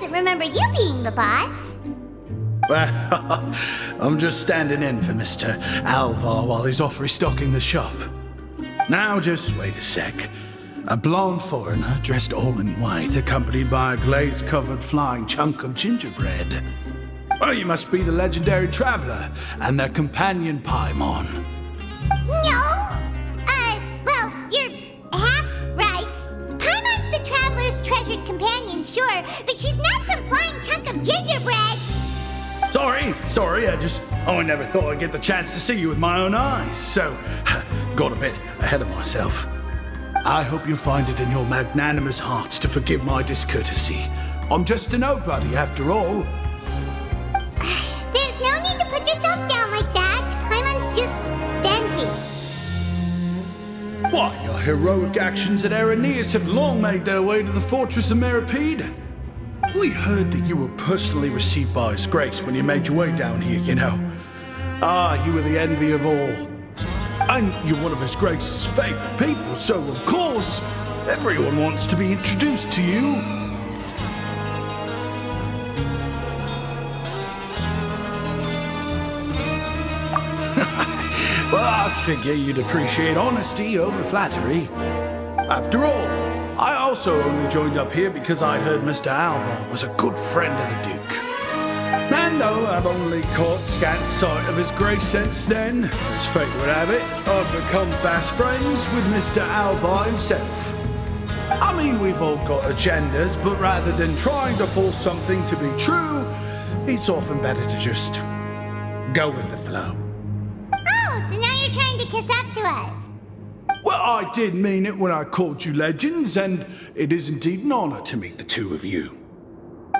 doesn't remember you being the boss. Well, I'm just standing in for Mr. Alvar while he's off restocking the shop. Now just wait a sec. A blonde foreigner dressed all in white, accompanied by a glaze-covered flying chunk of gingerbread. Oh, you must be the legendary traveler and their companion Paimon. No! Well, you're half right. Paimon's the traveler's treasured companion, sure, but she's not some flying chunk of gingerbread! Sorry, I never thought I'd get the chance to see you with my own eyes, so got a bit ahead of myself. I hope you find it in your magnanimous hearts to forgive my discourtesy. I'm just a nobody, after all. There's no need to put yourself down like that. Paimon's just dainty. Why, your heroic actions at Aeneas have long made their way to the fortress of Meripede. We heard that you were personally received by His Grace when you made your way down here, you know. You were the envy of all. And you're one of His Grace's favorite people, so of course, everyone wants to be introduced to you. Well, I figure you'd appreciate honesty over flattery. After all, I also only joined up here because I'd heard Mr. Alvar was a good friend of the Duke. And though I've only caught scant sight of His Grace since then, as fate would have it, I've become fast friends with Mr. Alvar himself. I mean, we've all got agendas, but rather than trying to force something to be true, it's often better to just go with the flow. Oh, so now you're trying to kiss up to us. Well, I did mean it when I called you legends, and it is indeed an honor to meet the two of you.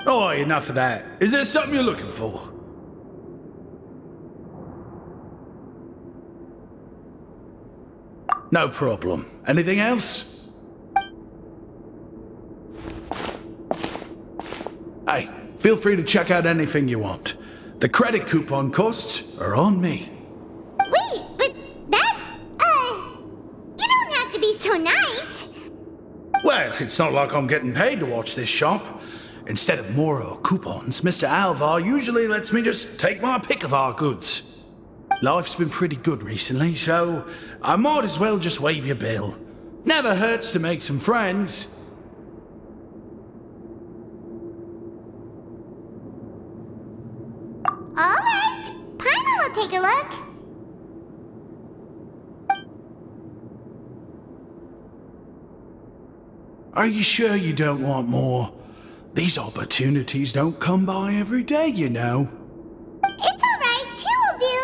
Oh, enough of that. Is there something you're looking for? No problem. Anything else? Hey, feel free to check out anything you want. The credit coupon costs are on me. Wait, but that's, you don't have to be so nice. Well, it's not like I'm getting paid to watch this shop. Instead of more coupons, Mr. Alvar usually lets me just take my pick of our goods. Life's been pretty good recently, so I might as well just waive your bill. Never hurts to make some friends. All right, Paimon will take a look. Are you sure you don't want more? These opportunities don't come by every day, you know. It's all right, two will do.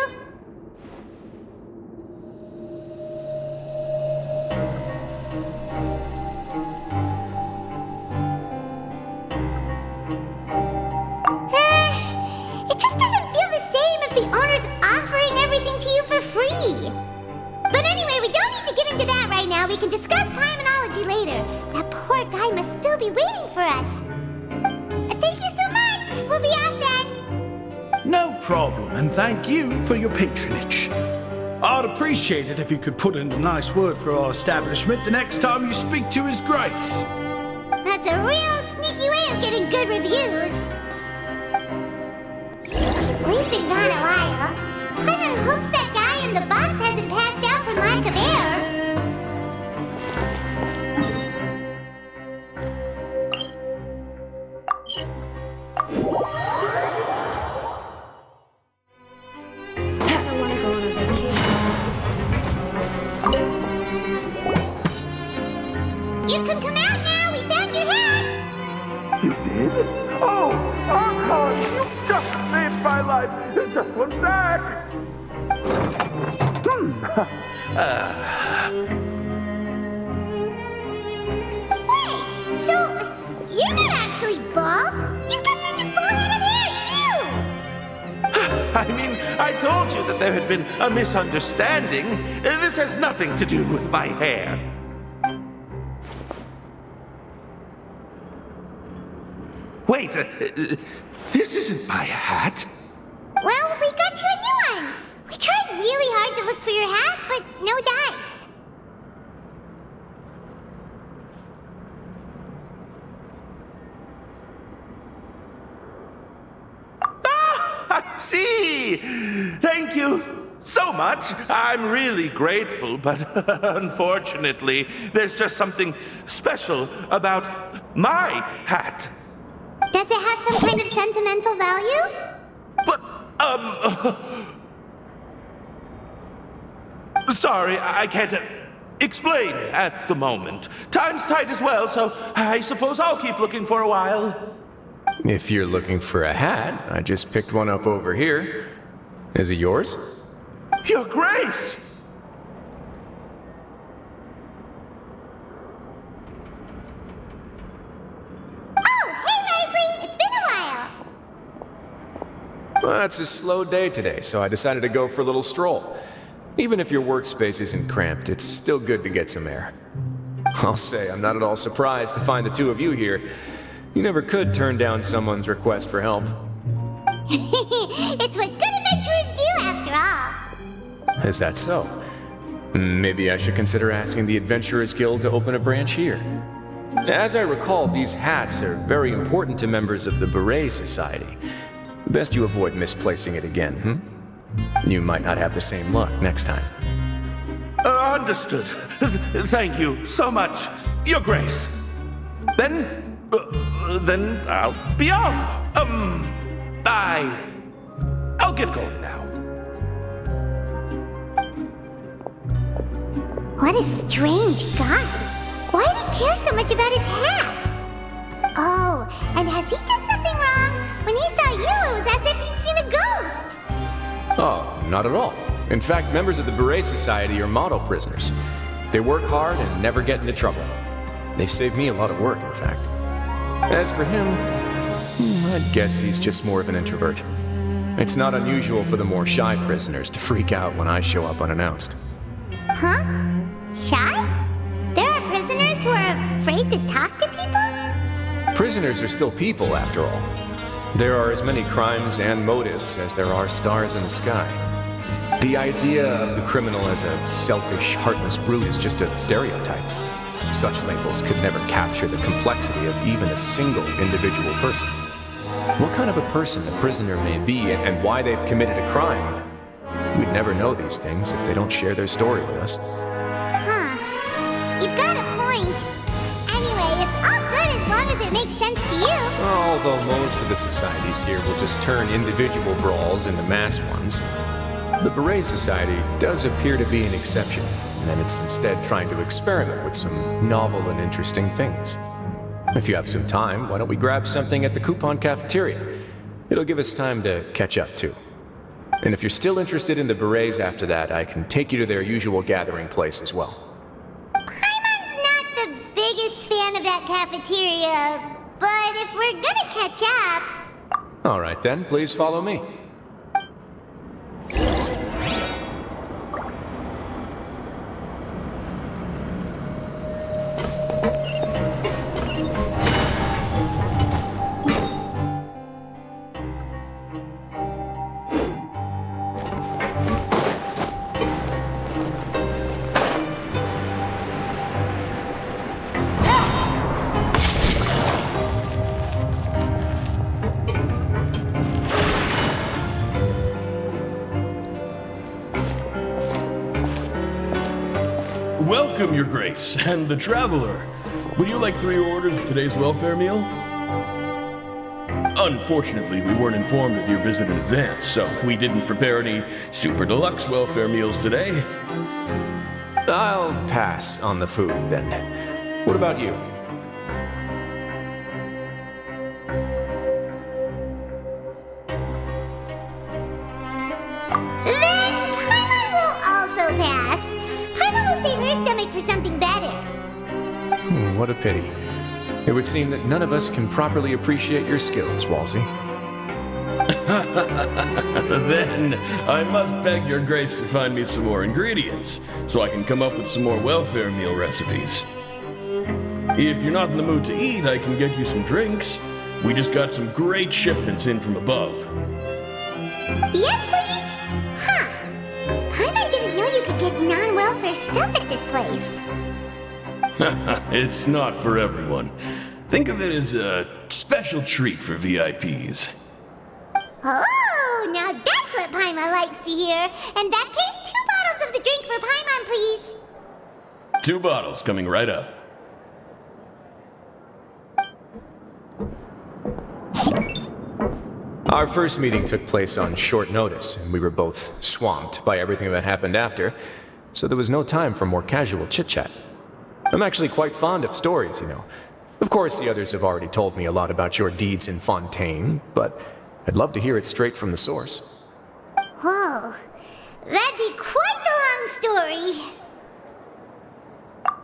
It just doesn't feel the same if the owner's offering everything to you for free. But anyway, we don't need to get into that right now. We can discuss Paimonology later. That poor guy must still be waiting for us. Thank you so much! We'll be off then! No problem, and thank you for your patronage. I'd appreciate it if you could put in a nice word for our establishment the next time you speak to His Grace. That's a real sneaky way of getting good reviews. We've been gone a while. Paimon hopes that guy in the box hasn't passed out from lack of air. I want to go on a vacation. You can come out now. We found your hat. You did? Oh, Archon, you just saved my life. Just one sec. Wait, so you're not actually bald? You've got such a full head of hair, too. I mean, I told you that there had been a misunderstanding. This has nothing to do with my hair. Wait, this isn't my hat. Well, we got you a new one. We tried really hard to look for your hat, but no dice. I see! Thank you so much. I'm really grateful, but unfortunately, there's just something special about my hat. Does it have some kind of sentimental value? But, sorry, I can't explain at the moment. Time's tight as well, so I suppose I'll keep looking for a while. If you're looking for a hat, I just picked one up over here. Is it yours? Your Grace! Oh, hey, Wriothesley! It's been a while! Well, it's a slow day today, so I decided to go for a little stroll. Even if your workspace isn't cramped, it's still good to get some air. I'll say I'm not at all surprised to find the two of you here. You never could turn down someone's request for help. It's what good adventurers do, after all. Is that so? Maybe I should consider asking the Adventurers Guild to open a branch here. As I recall, these hats are very important to members of the Beret Society. Best you avoid misplacing it again, You might not have the same luck next time. Understood. Thank you so much, Your Grace. Then I'll be off. I'll get going now. What a strange guy. Why did he care so much about his hat? Oh, and has he done something wrong? When he saw you, it was as if he'd seen a ghost. Oh, not at all. In fact, members of the Beret Society are model prisoners. They work hard and never get into trouble. They've saved me a lot of work, in fact. As for him, I'd guess he's just more of an introvert. It's not unusual for the more shy prisoners to freak out when I show up unannounced. Huh? Shy? There are prisoners who are afraid to talk to people? Prisoners are still people, after all. There are as many crimes and motives as there are stars in the sky. The idea of the criminal as a selfish, heartless brute is just a stereotype. Such labels could never capture the complexity of even a single individual person. What kind of a person a prisoner may be and why they've committed a crime, we'd never know these things if they don't share their story with us. Huh. You've got a point. Anyway, it's all good as long as it makes sense to you. Although most of the societies here will just turn individual brawls into mass ones, the Beret Society does appear to be an exception, and it's instead trying to experiment with some novel and interesting things. If you have some time, why don't we grab something at the coupon cafeteria? It'll give us time to catch up, too. And if you're still interested in the Berets after that, I can take you to their usual gathering place as well. Paimon's not the biggest fan of that cafeteria, but if we're gonna catch up... All right then, please follow me. Welcome, Your Grace, and the Traveler. Would you like 3 orders of today's welfare meal? Unfortunately, we weren't informed of your visit in advance, so we didn't prepare any super deluxe welfare meals today. I'll pass on the food, then. What about you? Then Paimon will also pass. Paimon will save her stomach for something better. What a pity. It would seem that none of us can properly appreciate your skills, Walsey. Then I must beg Your Grace to find me some more ingredients, so I can come up with some more welfare meal recipes. If you're not in the mood to eat, I can get you some drinks. We just got some great shipments in from above. Yes, please? Huh. Paimon didn't know you could get non-welfare stuff at this place. It's not for everyone. Think of it as a special treat for VIPs. Oh, now that's what Paimon likes to hear. In that case, 2 bottles of the drink for Paimon, please. 2 bottles coming right up. Our first meeting took place on short notice, and we were both swamped by everything that happened after, so there was no time for more casual chit-chat. I'm actually quite fond of stories, you know. Of course, the others have already told me a lot about your deeds in Fontaine, but I'd love to hear it straight from the source. Whoa, that'd be quite the long story.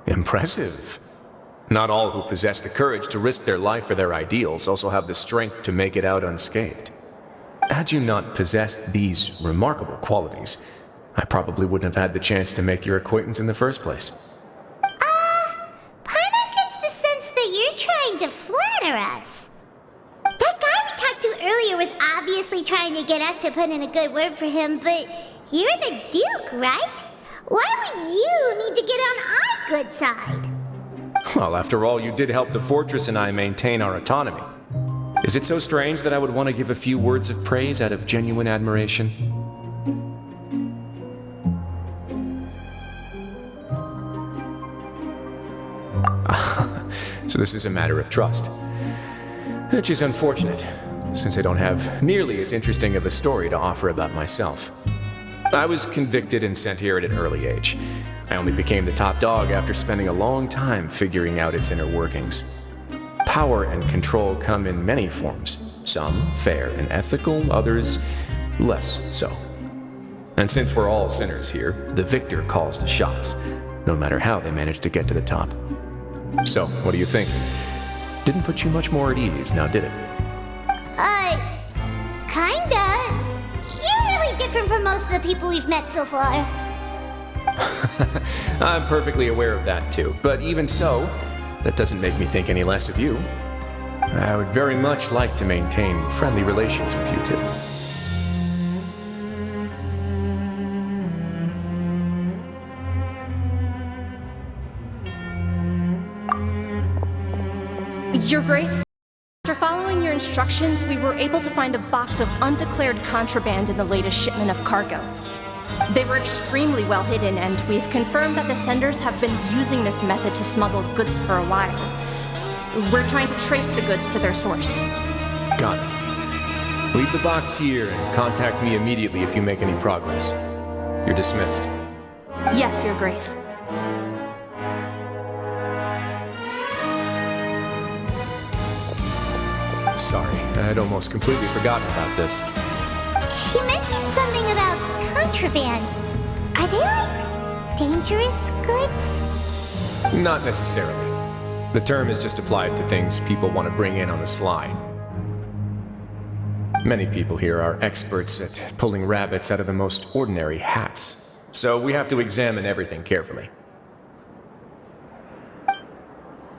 Impressive. Not all who possess the courage to risk their life for their ideals also have the strength to make it out unscathed. Had you not possessed these remarkable qualities, I probably wouldn't have had the chance to make your acquaintance in the first place. Paimon gets the sense that you're trying to flatter us. That guy we talked to earlier was obviously trying to get us to put in a good word for him, but you're the Duke, right? Why would you need to get on our good side? Well, after all, you did help the fortress and I maintain our autonomy. Is it so strange that I would want to give a few words of praise out of genuine admiration? So this is a matter of trust. Which is unfortunate, since I don't have nearly as interesting of a story to offer about myself. I was convicted and sent here at an early age. I only became the top dog after spending a long time figuring out its inner workings. Power and control come in many forms, some fair and ethical, others less so. And since we're all sinners here, the victor calls the shots, no matter how they manage to get to the top. So, what do you think? Didn't put you much more at ease, now did it? Kinda. You're really different from most of the people we've met so far. I'm perfectly aware of that too, but even so, that doesn't make me think any less of you. I would very much like to maintain friendly relations with you two. Your Grace, after following your instructions, we were able to find a box of undeclared contraband in the latest shipment of cargo. They were extremely well hidden, and we've confirmed that the senders have been using this method to smuggle goods for a while. We're trying to trace the goods to their source. Got it. Leave the box here and contact me immediately if you make any progress. You're dismissed. Yes, Your Grace. Sorry, I'd almost completely forgotten about this. She mentioned something about contraband. Are they like dangerous goods? Not necessarily. The term is just applied to things people want to bring in on the sly. Many people here are experts at pulling rabbits out of the most ordinary hats, so we have to examine everything carefully.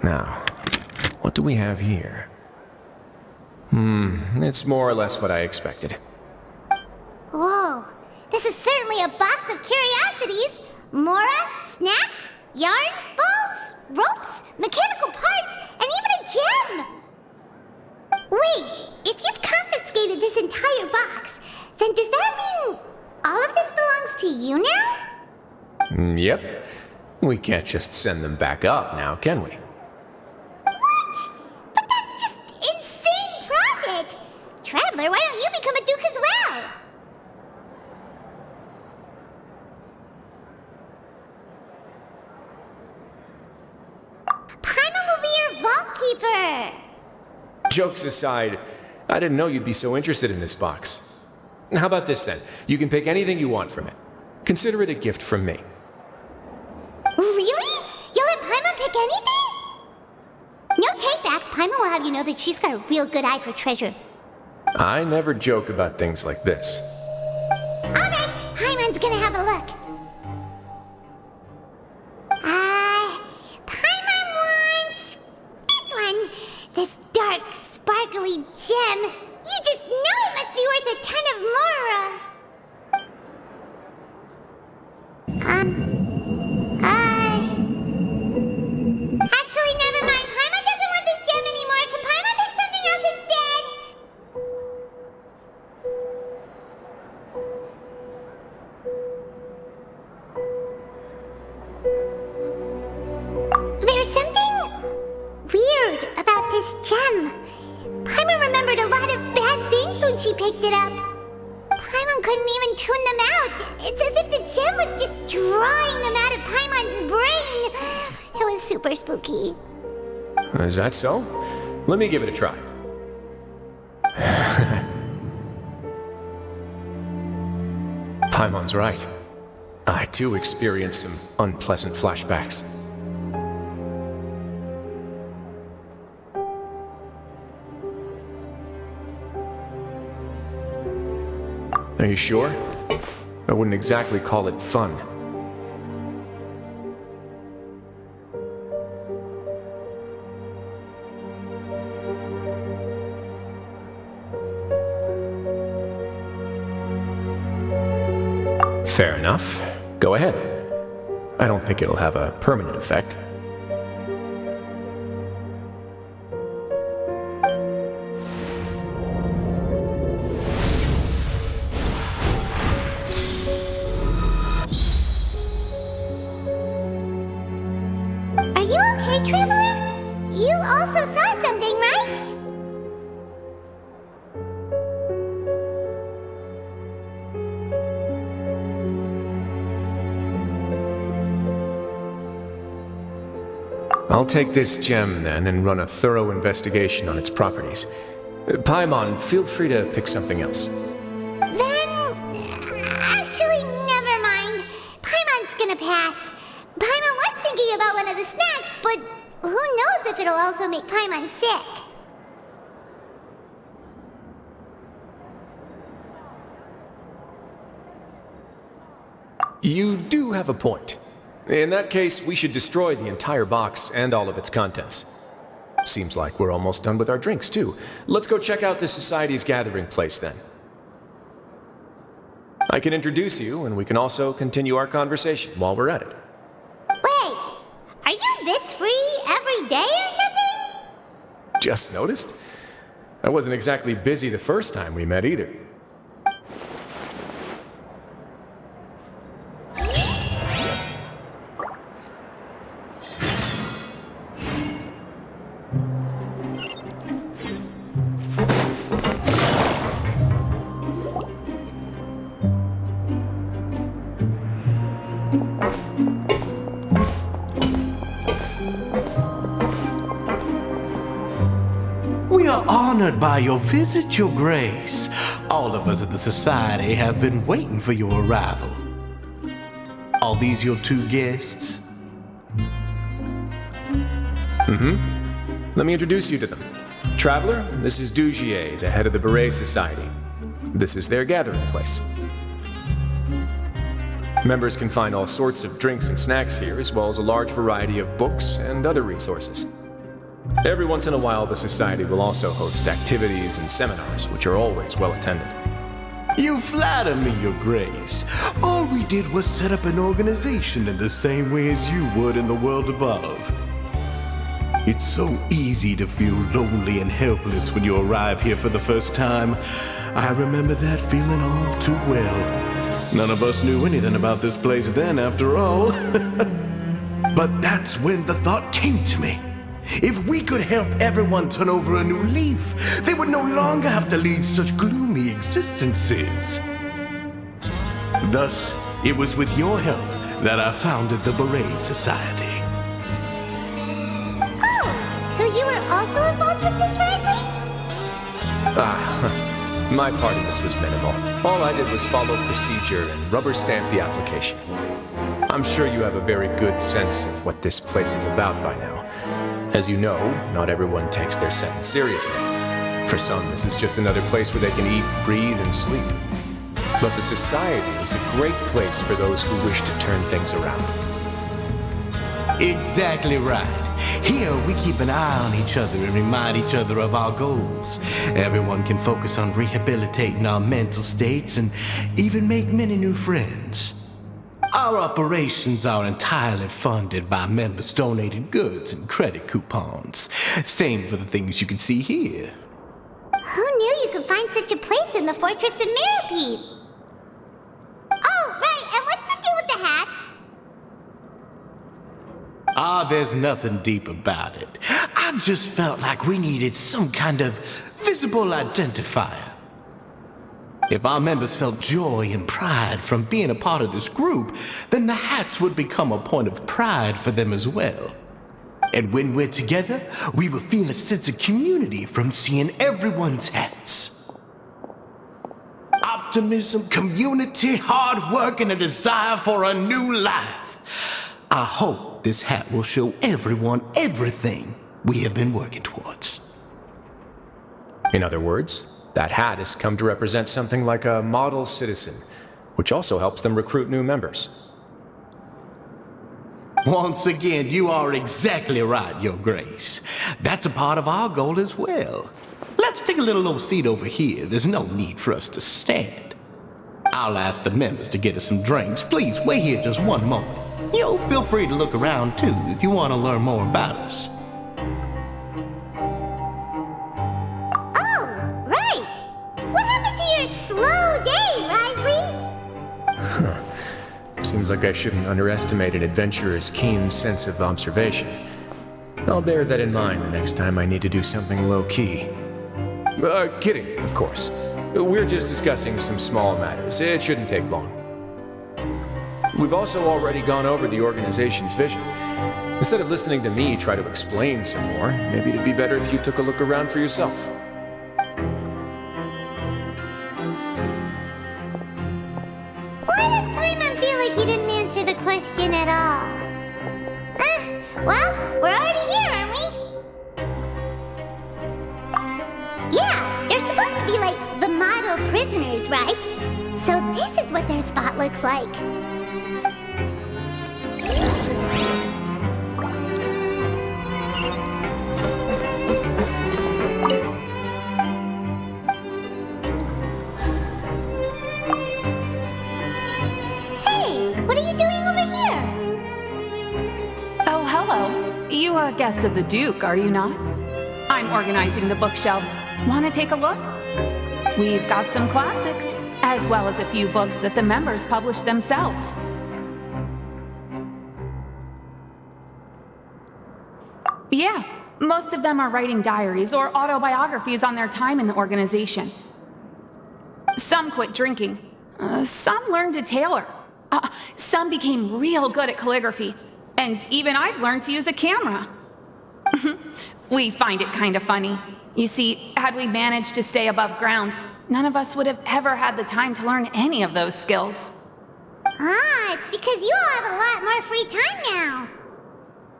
Now, what do we have here? It's more or less what I expected. Whoa, this is certainly a box of curiosities. Mora, snacks, yarn, balls, ropes, mechanical parts, and even a gem! Wait, if you've confiscated this entire box, then does that mean all of this belongs to you now? Yep. We can't just send them back up now, can we? What? But that's just insane profit! Traveler, why don't you become a duke as well? Paimon will be your vault keeper! Jokes aside, I didn't know you'd be so interested in this box. How about this then? You can pick anything you want from it. Consider it a gift from me. Really? You'll let Paimon pick anything? No takebacks. Paimon will have you know that she's got a real good eye for treasure. I never joke about things like this. Alright, Paimon's gonna have a look. Paimon wants this one. This dark, sparkly gem. You just know it must be worth a ton of Mora. Actually, never mind. Paimon doesn't want this gem anymore. Can Paimon pick something else instead? he picked it up. Paimon couldn't even tune them out. It's as if the gem was just drawing them out of Paimon's brain. It was super spooky. Is that so? Let me give it a try. Paimon's right. I too experienced some unpleasant flashbacks. Are you sure? I wouldn't exactly call it fun. Fair enough. Go ahead. I don't think it'll have a permanent effect. Are you okay, Traveler? You also saw something, right? I'll take this gem then and run a thorough investigation on its properties. Paimon, feel free to pick something else. Then, actually, never mind. Paimon's gonna pass. Paimon was thinking about one of the snacks, but who knows if it'll also make Paimon sick. You do have a point. In that case, we should destroy the entire box and all of its contents. Seems like we're almost done with our drinks, too. Let's go check out the Society's gathering place, then. I can introduce you, and we can also continue our conversation while we're at it. Wait, are you this free every day or something? Just noticed? I wasn't exactly busy the first time we met, either. We are honored by your visit, Your Grace. All of us at the Society have been waiting for your arrival. Are these your two guests? Let me introduce you to them. Traveler, this is Dugier, the head of the Beret Society. This is their gathering place. Members can find all sorts of drinks and snacks here, as well as a large variety of books and other resources. Every once in a while, the Society will also host activities and seminars, which are always well attended. You flatter me, Your Grace. All we did was set up an organization in the same way as you would in the world above. It's so easy to feel lonely and helpless when you arrive here for the first time. I remember that feeling all too well. None of us knew anything about this place then, after all. But that's when the thought came to me. If we could help everyone turn over a new leaf, they would no longer have to lead such gloomy existences. Thus, it was with your help that I founded the Beret Society. So you were also involved with this rising? My part in this was minimal. All I did was follow procedure and rubber stamp the application. I'm sure you have a very good sense of what this place is about by now. As you know, not everyone takes their sentence seriously. For some, this is just another place where they can eat, breathe, and sleep. But the Society is a great place for those who wish to turn things around. Exactly right. Here we keep an eye on each other and remind each other of our goals. Everyone can focus on rehabilitating our mental states and even make many new friends. Our operations are entirely funded by members' donated goods and credit coupons. Same for the things you can see here. Who knew you could find such a place in the Fortress of Mirapede? Oh, right, and what's the deal with the hats? There's nothing deep about it. I just felt like we needed some kind of visible identifier. If our members felt joy and pride from being a part of this group, then the hats would become a point of pride for them as well. And when we're together, we will feel a sense of community from seeing everyone's hats. Optimism, community, hard work, and a desire for a new life. I hope this hat will show everyone everything we have been working towards. In other words, that hat has come to represent something like a model citizen, which also helps them recruit new members. Once again, you are exactly right, Your Grace. That's a part of our goal as well. Let's take a little old seat over here. There's no need for us to stand. I'll ask the members to get us some drinks. Please wait here just one moment. Feel free to look around too if you want to learn more about us. Oh, right! What happened to your slow day, Wriothesley? Seems like I shouldn't underestimate an adventurer's keen sense of observation. I'll bear that in mind the next time I need to do something low-key. Kidding, of course. We're just discussing some small matters. It shouldn't take long. We've also already gone over the organization's vision. Instead of listening to me try to explain some more, maybe it'd be better if you took a look around for yourself. Why does Paimon feel like he didn't answer the question at all? Well, we're already here, aren't we? Yeah, they're supposed to be like the model prisoners, right? So this is what their spot looks like. You are a guest of the Duke, are you not? I'm organizing the bookshelves. Want to take a look? We've got some classics, as well as a few books that the members publish themselves. Yeah, most of them are writing diaries or autobiographies on their time in the organization. Some quit drinking. Some learned to tailor. Some became real good at calligraphy. And even I've learned to use a camera. We find it kind of funny. You see, had we managed to stay above ground, none of us would have ever had the time to learn any of those skills. It's because you all have a lot more free time now.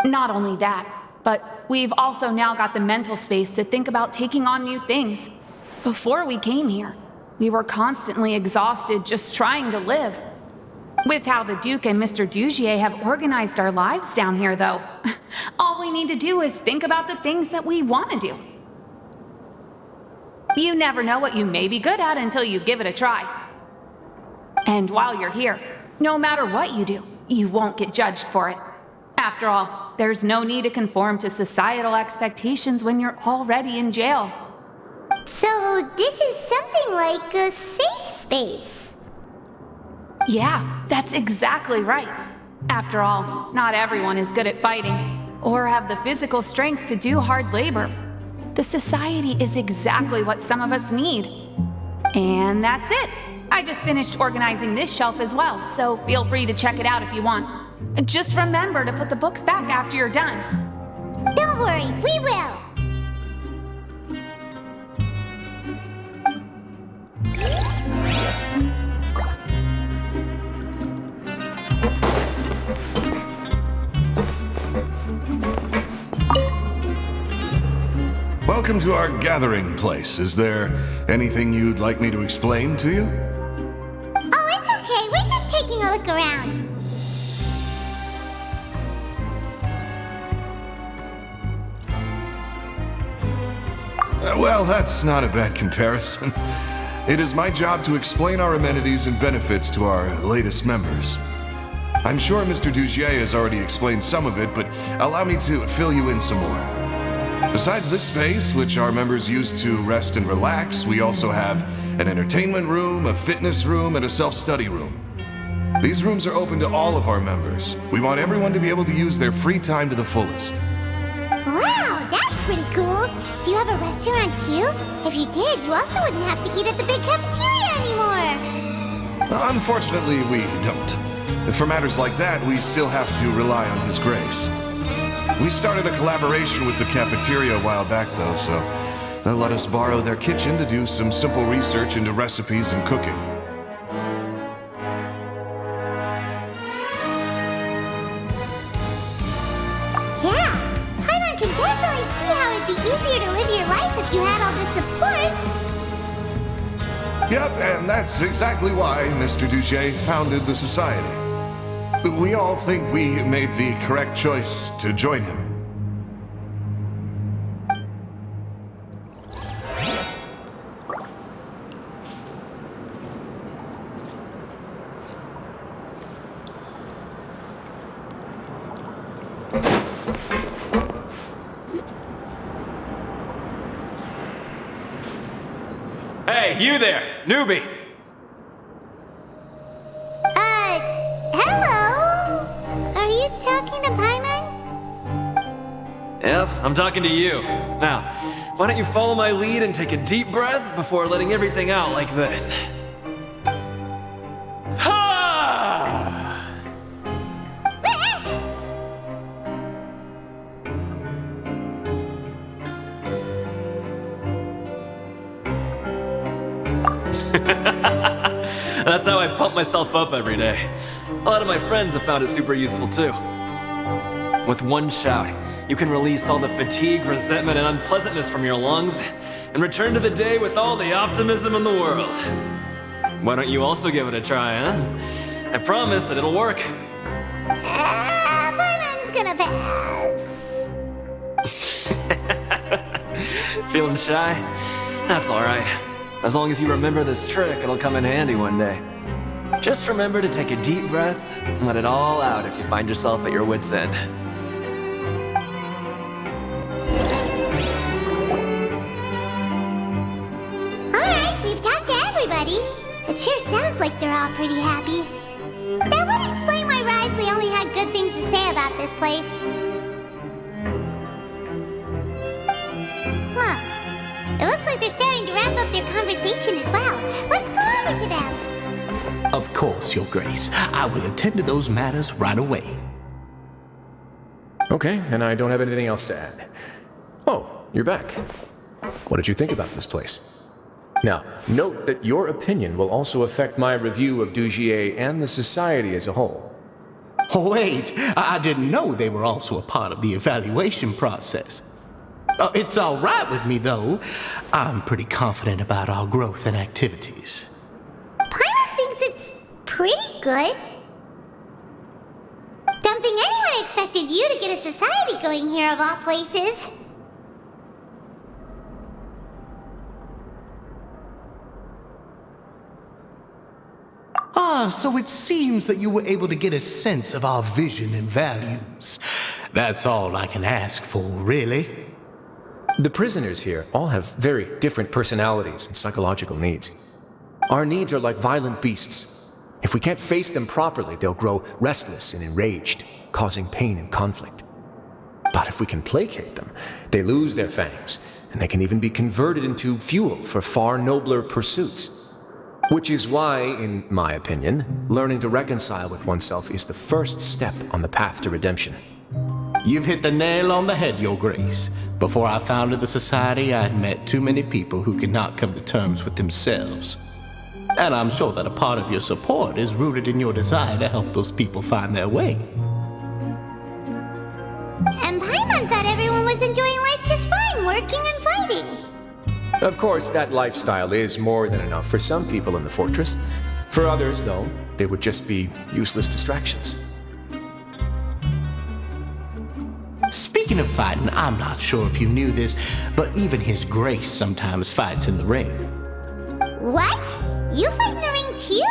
Not only that, but we've also now got the mental space to think about taking on new things. Before we came here, we were constantly exhausted just trying to live. With how the Duke and Mr. Dugier have organized our lives down here, though, all we need to do is think about the things that we want to do. You never know what you may be good at until you give it a try. And while you're here, no matter what you do, you won't get judged for it. After all, there's no need to conform to societal expectations when you're already in jail. So this is something like a safe space. Yeah, that's exactly right. After all, not everyone is good at fighting, or have the physical strength to do hard labor. The society is exactly what some of us need. And that's it. I just finished organizing this shelf as well, so feel free to check it out if you want. Just remember to put the books back after you're done. Don't worry, we will. Welcome to our gathering place. Is there anything you'd like me to explain to you? Oh, it's okay. We're just taking a look around. Well, that's not a bad comparison. It is my job to explain our amenities and benefits to our latest members. I'm sure Mr. Dugier has already explained some of it, but allow me to fill you in some more. Besides this space, which our members use to rest and relax, we also have an entertainment room, a fitness room, and a self-study room. These rooms are open to all of our members. We want everyone to be able to use their free time to the fullest. Wow, that's pretty cool. know. Do you have a restaurant too? If you did, you also wouldn't have to eat at the big cafeteria anymore. Unfortunately, we don't. For matters like that, we still have to rely on His grace. We started a collaboration with the cafeteria a while back, though, so they'll let us borrow their kitchen to do some simple research into recipes and cooking. Yeah, Paimon can definitely see how it'd be easier to live your life if you had all this support. Yep, and that's exactly why Mr. Duché founded the Society. We all think we made the correct choice to join him. Hey, you there, newbie! Hello? Are you talking to Paimon? Yep, I'm talking to you. Now, why don't you follow my lead and take a deep breath before letting everything out like this? Ha! That's how I pump myself up every day. A lot of my friends have found it super useful too. With one shout, you can release all the fatigue, resentment, and unpleasantness from your lungs and return to the day with all the optimism in the world. Why don't you also give it a try, huh? I promise that it'll work. Paimon's gonna pass. Feeling shy? That's alright. As long as you remember this trick, it'll come in handy one day. Just remember to take a deep breath and let it all out if you find yourself at your wit's end. Alright, we've talked to everybody. It sure sounds like they're all pretty happy. That would explain why Wriothesley only had good things to say about this place. Huh. It looks like they're starting to wrap up their conversation as well. Let's go over to them. Of course, Your Grace. I will attend to those matters right away. Okay, and I don't have anything else to add. Oh, you're back. What did you think about this place? Now, note that your opinion will also affect my review of Dugier and the Society as a whole. Wait, I didn't know they were also a part of the evaluation process. It's all right with me, though. I'm pretty confident about our growth and activities. Paimon thinks it's pretty good. Don't think anyone expected you to get a society going here of all places. So it seems that you were able to get a sense of our vision and values. That's all I can ask for, really. The prisoners here all have very different personalities and psychological needs. Our needs are like violent beasts. If we can't face them properly, they'll grow restless and enraged, causing pain and conflict. But if we can placate them, they lose their fangs, and they can even be converted into fuel for far nobler pursuits. Which is why, in my opinion, learning to reconcile with oneself is the first step on the path to redemption. You've hit the nail on the head, Your Grace. Before I founded the Society, I'd met too many people who could not come to terms with themselves. And I'm sure that a part of your support is rooted in your desire to help those people find their way. And Paimon thought everyone was enjoying life just fine, working and fighting. Of course, that lifestyle is more than enough for some people in the fortress. For others, though, they would just be useless distractions. Speaking of fighting, I'm not sure if you knew this, but even His Grace sometimes fights in the ring. What? You fight in the ring too?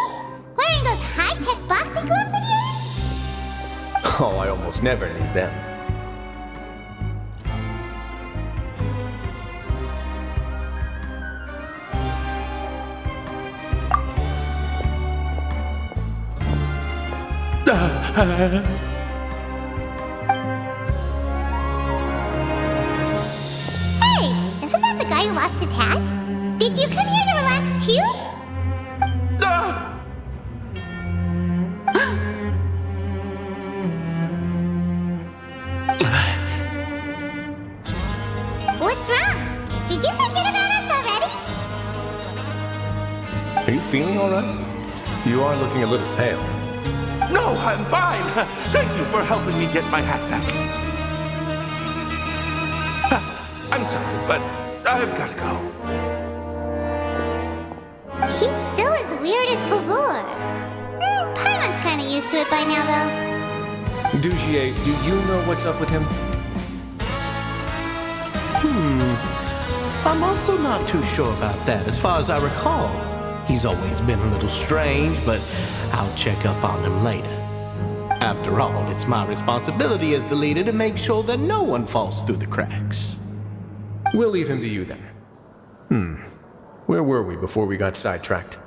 Wearing those high-tech boxing gloves of yours? Oh, I almost never need them. Hey, lost his hat? Did you come here to relax too? What's wrong? Did you forget about us already? Are you feeling all right? You are looking a little pale. No, I'm fine. Thank you for helping me get my hat back. I'm sorry, but I've got to go. He's still as weird as before. Paimon's kind of used to it by now, though. Dugier, do you know what's up with him? I'm also not too sure about that. As far as I recall, he's always been a little strange, but I'll check up on him later. After all, it's my responsibility as the leader to make sure that no one falls through the cracks. We'll leave him to you then. Where were we before we got sidetracked?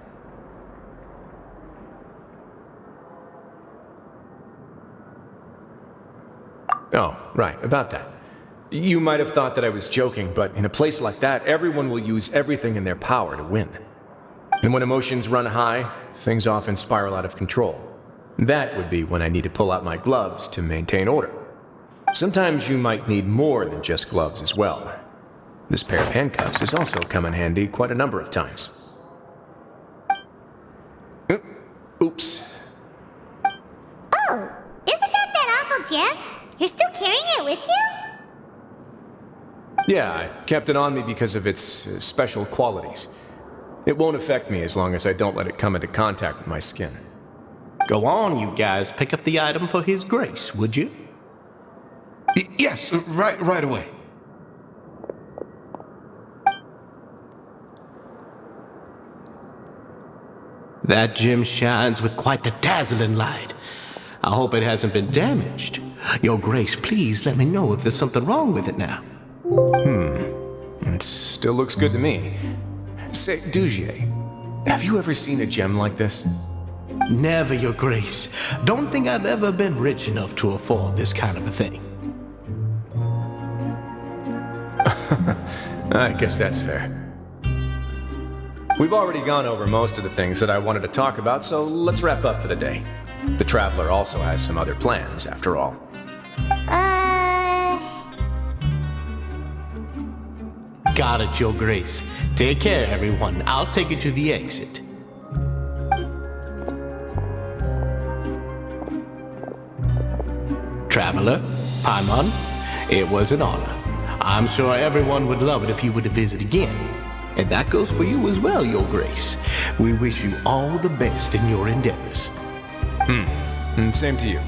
Oh, right, about that. You might have thought that I was joking, but in a place like that, everyone will use everything in their power to win. And when emotions run high, things often spiral out of control. That would be when I need to pull out my gloves to maintain order. Sometimes you might need more than just gloves as well. This pair of handcuffs has also come in handy quite a number of times. Oops. Oh, isn't that awful gem? You're still carrying it with you? Yeah, I kept it on me because of its special qualities. It won't affect me as long as I don't let it come into contact with my skin. Go on, you guys. Pick up the item for His Grace, would you? Yes, right away. That gem shines with quite the dazzling light. I hope it hasn't been damaged. Your Grace, please let me know if there's something wrong with it now. It still looks good to me. Say, Dugier, have you ever seen a gem like this? Never, Your Grace. Don't think I've ever been rich enough to afford this kind of a thing. I guess that's fair. We've already gone over most of the things that I wanted to talk about, so let's wrap up for the day. The Traveler also has some other plans, after all. Got it, Your Grace. Take care, everyone. I'll take you to the exit. Traveler, Paimon, it was an honor. I'm sure everyone would love it if you were to visit again. And that goes for you as well, Your Grace. We wish you all the best in your endeavors. And same to you.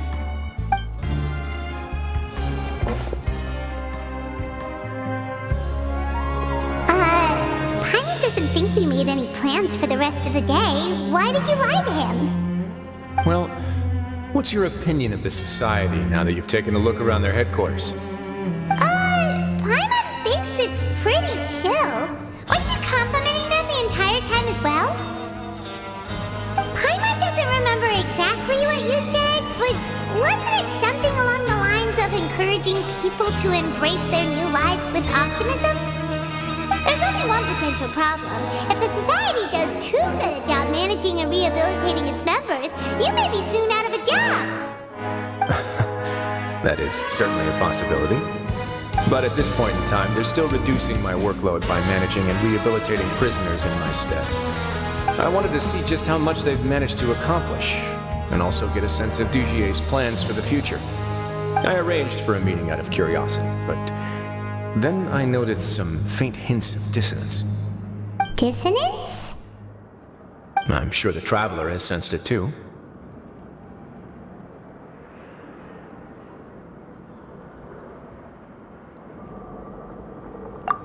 Paimon doesn't think we made any plans for the rest of the day. Why did you lie to him? Well, what's your opinion of the society now that you've taken a look around their headquarters? Paimon thinks it's pretty chill. Weren't you complimenting them the entire time as well? Paimon doesn't remember exactly what you said, but wasn't it something along the lines of encouraging people to embrace their new lives with optimism? There's only one potential problem. If the society does too good a job managing and rehabilitating its members, you may be soon out of a job. That is certainly a possibility. But at this point in time, they're still reducing my workload by managing and rehabilitating prisoners in my stead. I wanted to see just how much they've managed to accomplish, and also get a sense of Dugier's plans for the future. I arranged for a meeting out of curiosity, but then I noticed some faint hints of dissonance. Dissonance? I'm sure the Traveler has sensed it too.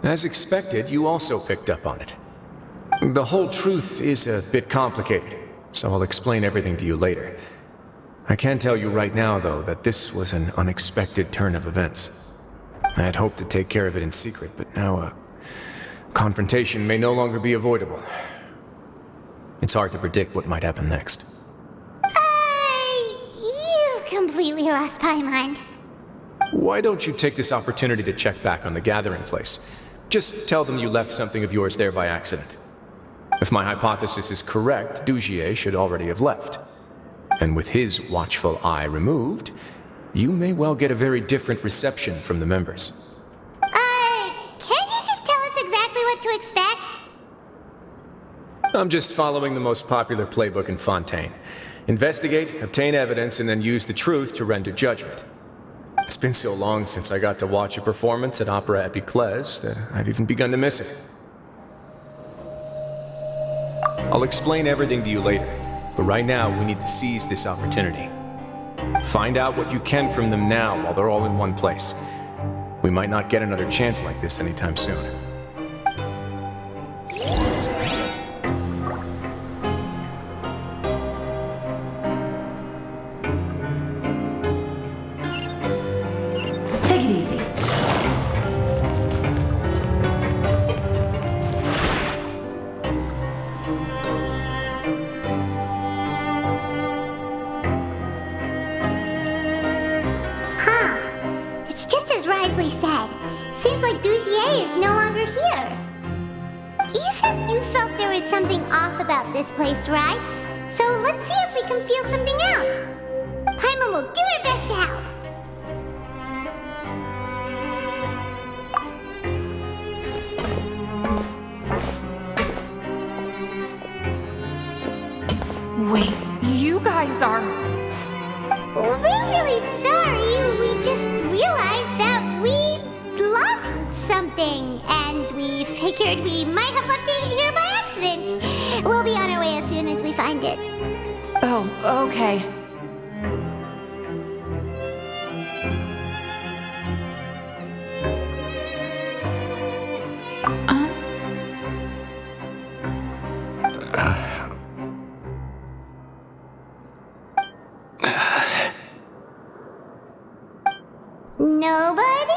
As expected, you also picked up on it. The whole truth is a bit complicated, so I'll explain everything to you later. I can tell you right now, though, that this was an unexpected turn of events. I had hoped to take care of it in secret, but now a confrontation may no longer be avoidable. It's hard to predict what might happen next. You've completely lost my mind. Why don't you take this opportunity to check back on the gathering place? Just tell them you left something of yours there by accident. If my hypothesis is correct, Dugier should already have left. And with his watchful eye removed, you may well get a very different reception from the members. Can't you just tell us exactly what to expect? I'm just following the most popular playbook in Fontaine. Investigate, obtain evidence, and then use the truth to render judgment. It's been so long since I got to watch a performance at Opera Epiclese that I've even begun to miss it. I'll explain everything to you later, but right now we need to seize this opportunity. Find out what you can from them now while they're all in one place. We might not get another chance like this anytime soon. Take it easy. It's just as Wriothesley said. Seems like Dugier is no longer here. You said you felt there was something off about this place, right? So let's see if we can feel something out. Paimon will do her best to help. Wait, you guys are... We're really sorry. We just realized that we lost something, and we figured we might have left it here by accident. We'll be on our way as soon as we find it. Oh, okay. Nobody?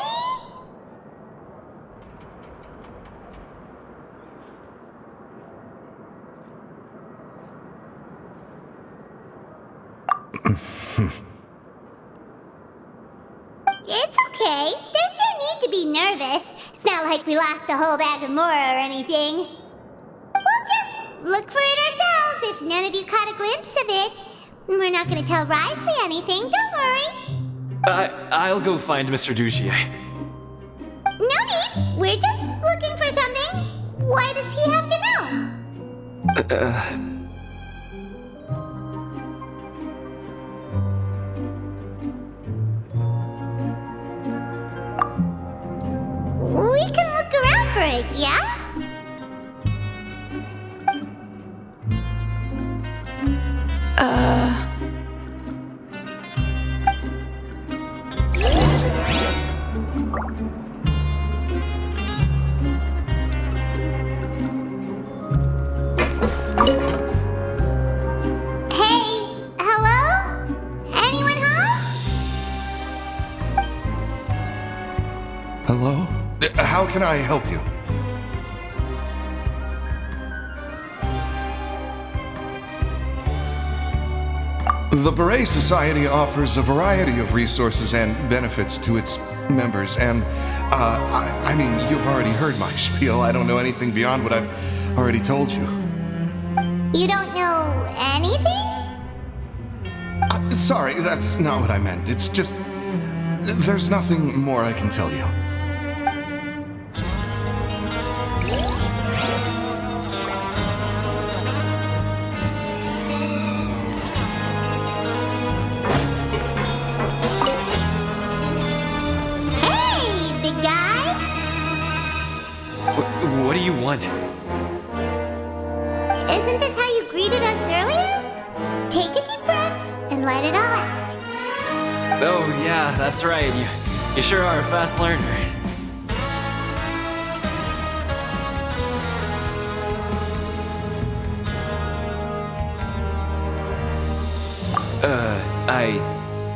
It's okay. There's no need to be nervous. It's not like we lost a whole bag of Mora or anything. We'll just look for it ourselves if none of you caught a glimpse of it. We're not going to tell Wriothesley anything, don't worry. I'll go find Mr. Dugier. No need. We're just looking for something. Why does he have to know? We can look around for it, yeah? Hey, hello? Anyone home? Hello? How can I help you? The Beret Society offers a variety of resources and benefits to its members, and, I mean, you've already heard my spiel. I don't know anything beyond what I've already told you. You don't know anything? Sorry, that's not what I meant. It's just... there's nothing more I can tell you. Hey, big guy! What do you want? Isn't this how you greeted us earlier? Take a deep breath and let it all out. Oh, yeah, that's right. You sure are a fast learner.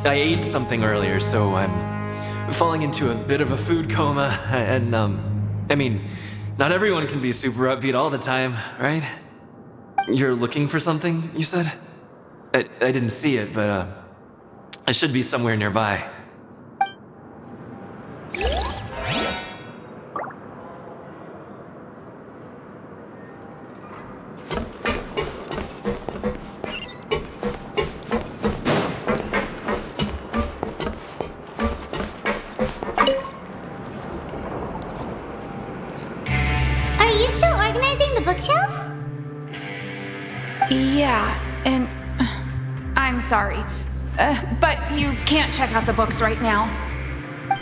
I ate something earlier, so I'm falling into a bit of a food coma, and, I mean, not everyone can be super upbeat all the time, right? You're looking for something, you said? I didn't see it, but, it should be somewhere nearby. organizing the bookshelves? Yeah, and I'm sorry, but you can't check out the books right now.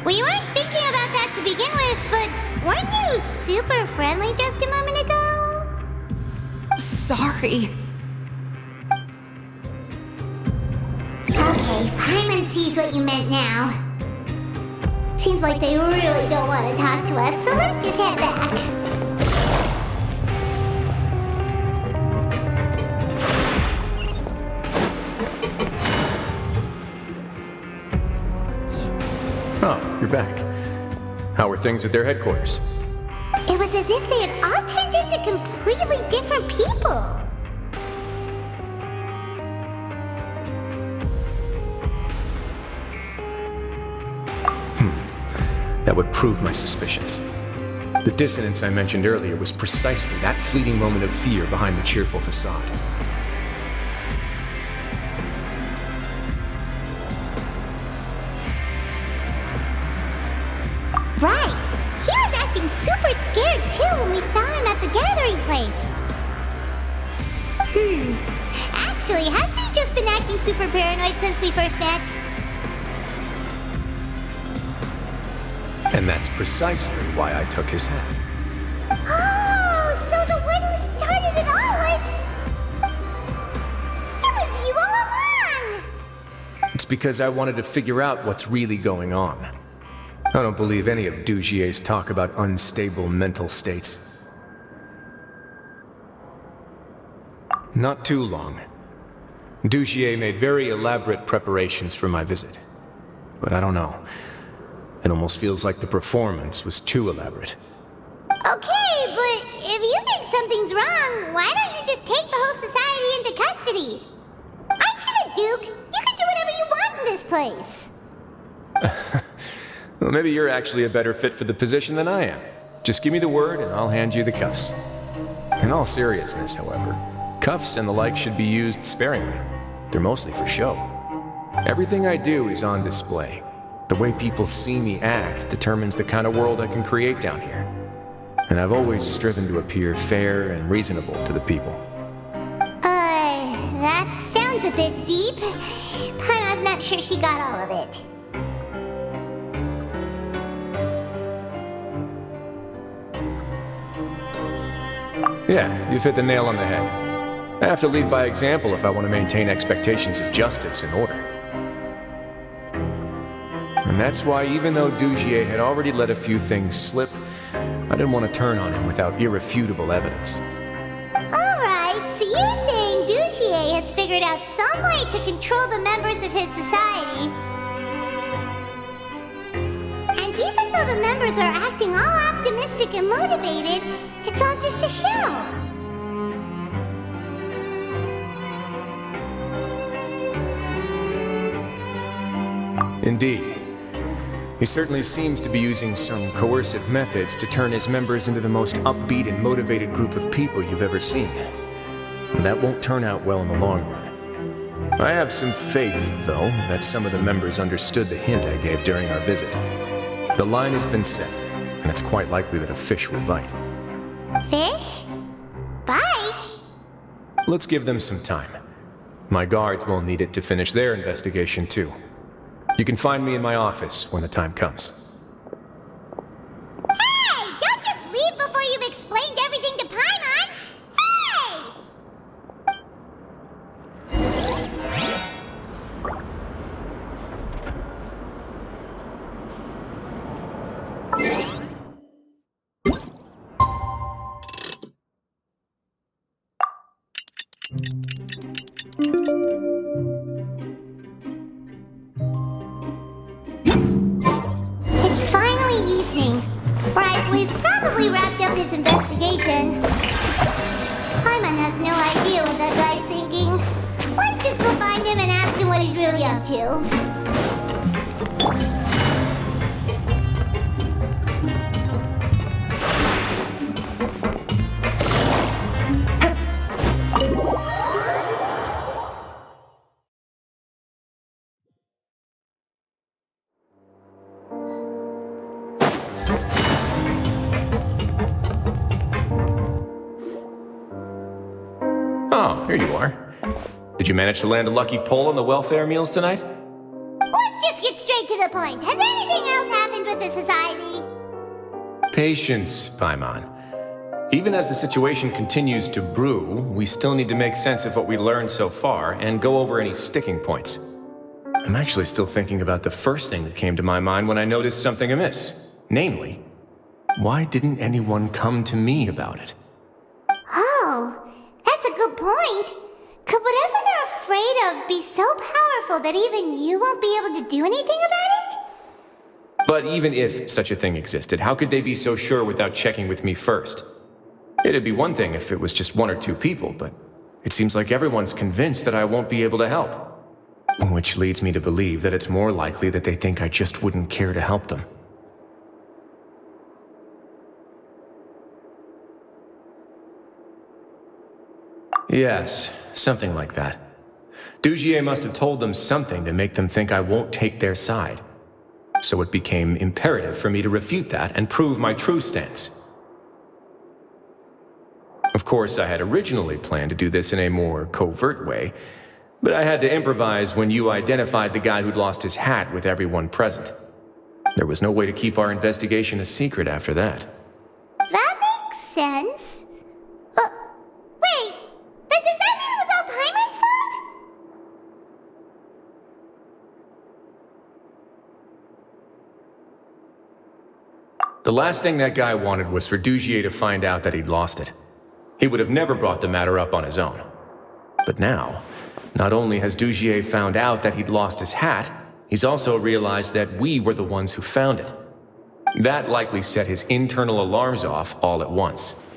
We weren't thinking about that to begin with, but weren't you super friendly just a moment ago? Sorry. Okay, Paimon sees what you meant now. Seems like they really don't want to talk to us, so let's just head back. Oh, you're back. How are things at their headquarters? It was as if they had all turned into completely different people. That would prove my suspicions. The dissonance I mentioned earlier was precisely that fleeting moment of fear behind the cheerful facade. Right. He was acting super scared too when we saw him at the gathering place. Actually, hasn't he just been acting super paranoid since we first met? And that's precisely why I took his hat. Oh, so the one who started it all was you all along! It's because I wanted to figure out what's really going on. I don't believe any of Dugier's talk about unstable mental states. Not too long. Dugier made very elaborate preparations for my visit. But I don't know. It almost feels like the performance was too elaborate. Okay, but if you think something's wrong, why don't you just take the whole society into custody? Aren't you the Duke? You can do whatever you want in this place. Well, maybe you're actually a better fit for the position than I am. Just give me the word and I'll hand you the cuffs. In all seriousness, however, cuffs and the like should be used sparingly. They're mostly for show. Everything I do is on display. The way people see me act determines the kind of world I can create down here. And I've always striven to appear fair and reasonable to the people. That sounds a bit deep. Paimon's not sure she got all of it. Yeah, you've hit the nail on the head. I have to lead by example if I want to maintain expectations of justice and order. And that's why even though Dugier had already let a few things slip, I didn't want to turn on him without irrefutable evidence. Alright, so you're saying Dugier has figured out some way to control the members of his society. And even though the members are acting all optimistic and motivated, it's all just a show. Indeed. He certainly seems to be using some coercive methods to turn his members into the most upbeat and motivated group of people you've ever seen. And that won't turn out well in the long run. I have some faith, though, that some of the members understood the hint I gave during our visit. The line has been set, and it's quite likely that a fish will bite. Fish? Bite? Let's give them some time. My guards will need it to finish their investigation, too. You can find me in my office when the time comes. Hey! Don't just leave before you've explained everything to Paimon! Hey! It's finally evening. Wriothesley's probably wrapped up his investigation. Paimon has no idea what that guy's thinking. Let's just go find him and ask him what he's really up to. you are. Did you manage to land a lucky pull on the welfare meals tonight? Let's just get straight to the point. Has anything else happened with the society? Patience, Paimon. Even as the situation continues to brew, we still need to make sense of what we learned so far and go over any sticking points. I'm actually still thinking about the first thing that came to my mind when I noticed something amiss. Namely, why didn't anyone come to me about it? Oh, that's a good point. Could whatever they're afraid of be so powerful that even you won't be able to do anything about it? But even if such a thing existed, how could they be so sure without checking with me first? It'd be one thing if it was just one or two people, but it seems like everyone's convinced that I won't be able to help. Which leads me to believe that it's more likely that they think I just wouldn't care to help them. Yes, something like that. Dugier must have told them something to make them think I won't take their side. So it became imperative for me to refute that and prove my true stance. Of course, I had originally planned to do this in a more covert way, but I had to improvise when you identified the guy who'd lost his hat with everyone present. There was no way to keep our investigation a secret after that. That makes sense. Wait, but does that mean it was all Paimon's fault? The last thing that guy wanted was for Dugier to find out that he'd lost it. He would have never brought the matter up on his own. But now, not only has Dugier found out that he'd lost his hat, he's also realized that we were the ones who found it. That likely set his internal alarms off all at once.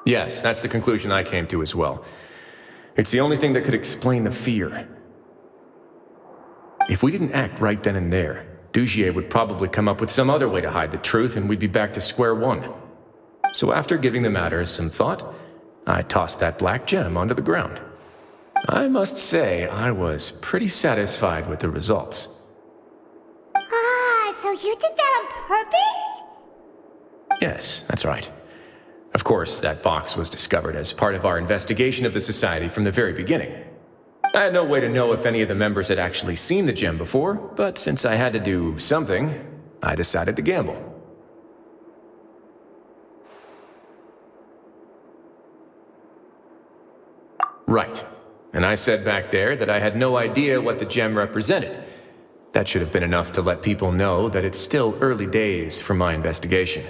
Yes, that's the conclusion I came to as well. It's the only thing that could explain the fear. If we didn't act right then and there, Dugier would probably come up with some other way to hide the truth and we'd be back to square one. So after giving the matter some thought, I tossed that black gem onto the ground. I must say, I was pretty satisfied with the results. Ah, so you did that on purpose? Yes, that's right. Of course, that box was discovered as part of our investigation of the Society from the very beginning. I had no way to know if any of the members had actually seen the gem before, but since I had to do something, I decided to gamble. Right. And I said back there that I had no idea what the gem represented. That should have been enough to let people know that it's still early days for my investigation.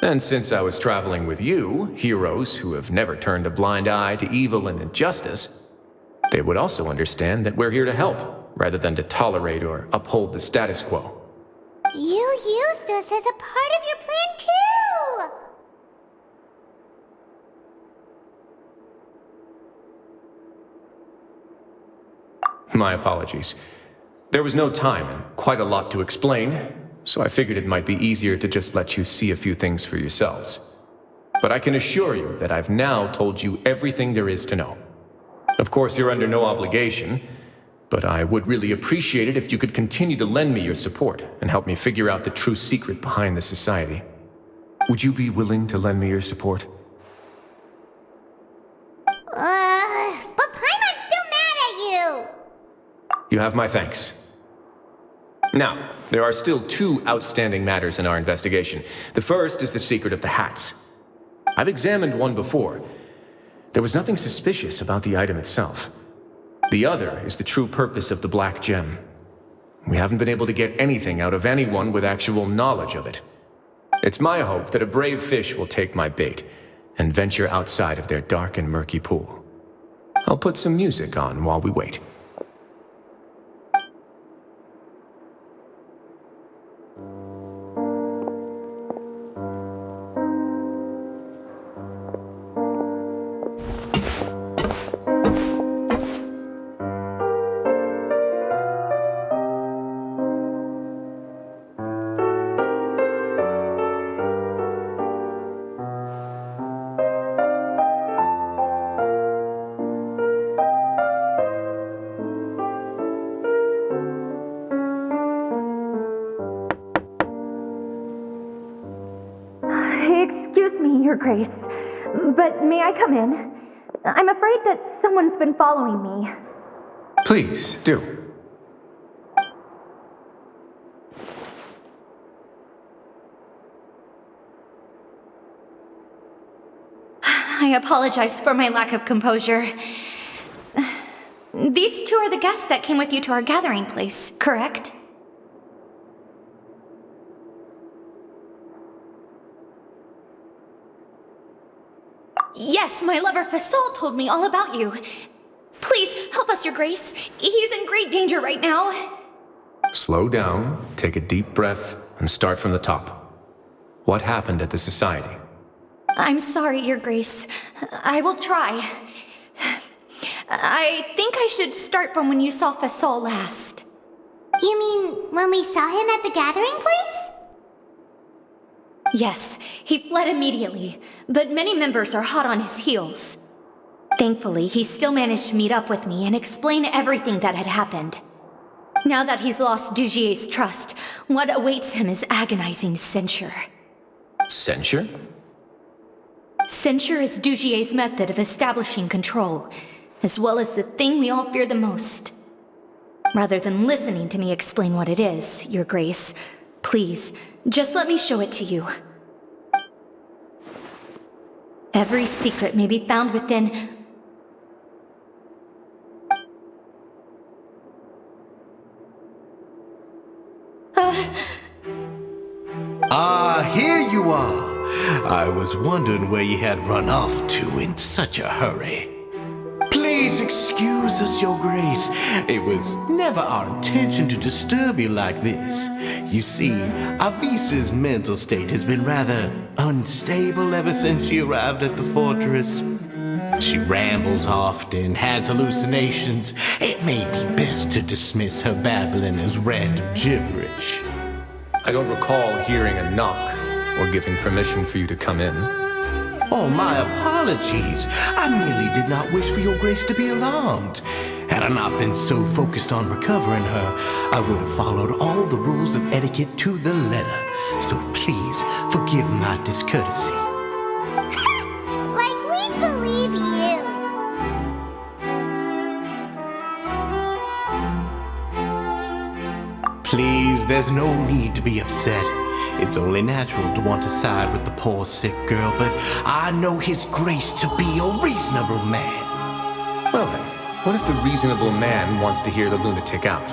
And since I was traveling with you, heroes who have never turned a blind eye to evil and injustice, they would also understand that we're here to help, rather than to tolerate or uphold the status quo. You used us as a part of your plan too! My apologies. There was no time and quite a lot to explain, so I figured it might be easier to just let you see a few things for yourselves. But I can assure you that I've now told you everything there is to know. Of course, you're under no obligation, but I would really appreciate it if you could continue to lend me your support and help me figure out the true secret behind the Society. Would you be willing to lend me your support? But Paimon's still mad at you! You have my thanks. Now, there are still two outstanding matters in our investigation. The first is the secret of the hats. I've examined one before. There was nothing suspicious about the item itself. The other is the true purpose of the black gem. We haven't been able to get anything out of anyone with actual knowledge of it. It's my hope that a brave fish will take my bait and venture outside of their dark and murky pool. I'll put some music on while we wait. Your Grace. But may I come in? I'm afraid that someone's been following me. Please, do. I apologize for my lack of composure. These two are the guests that came with you to our gathering place, correct? Yes, my lover Fasol told me all about you. Please, help us, Your Grace. He's in great danger right now. Slow down, take a deep breath, and start from the top. What happened at the Society? I'm sorry, Your Grace. I will try. I think I should start from when you saw Fasol last. You mean when we saw him at the gathering place? Yes, he fled immediately, but many members are hot on his heels. Thankfully, he still managed to meet up with me and explain everything that had happened. Now that he's lost Dugier's trust, what awaits him is agonizing censure. Censure? Censure is Dugier's method of establishing control, as well as the thing we all fear the most. Rather than listening to me explain what it is, Your Grace, please, just let me show it to you. Every secret may be found within... Here you are. I was wondering where you had run off to in such a hurry. Please excuse us, Your Grace. It was never our intention to disturb you like this. You see, Avisa's mental state has been rather unstable ever since she arrived at the fortress. She rambles often, has hallucinations. It may be best to dismiss her babbling as random gibberish. I don't recall hearing a knock or giving permission for you to come in. Oh, my apologies. I merely did not wish for Your Grace to be alarmed. Had I not been so focused on recovering her, I would have followed all the rules of etiquette to the letter. So please forgive my discourtesy. Like we believe you. Please, there's no need to be upset. It's only natural to want to side with the poor sick girl, but I know His Grace to be a reasonable man. Well then, what if the reasonable man wants to hear the lunatic out?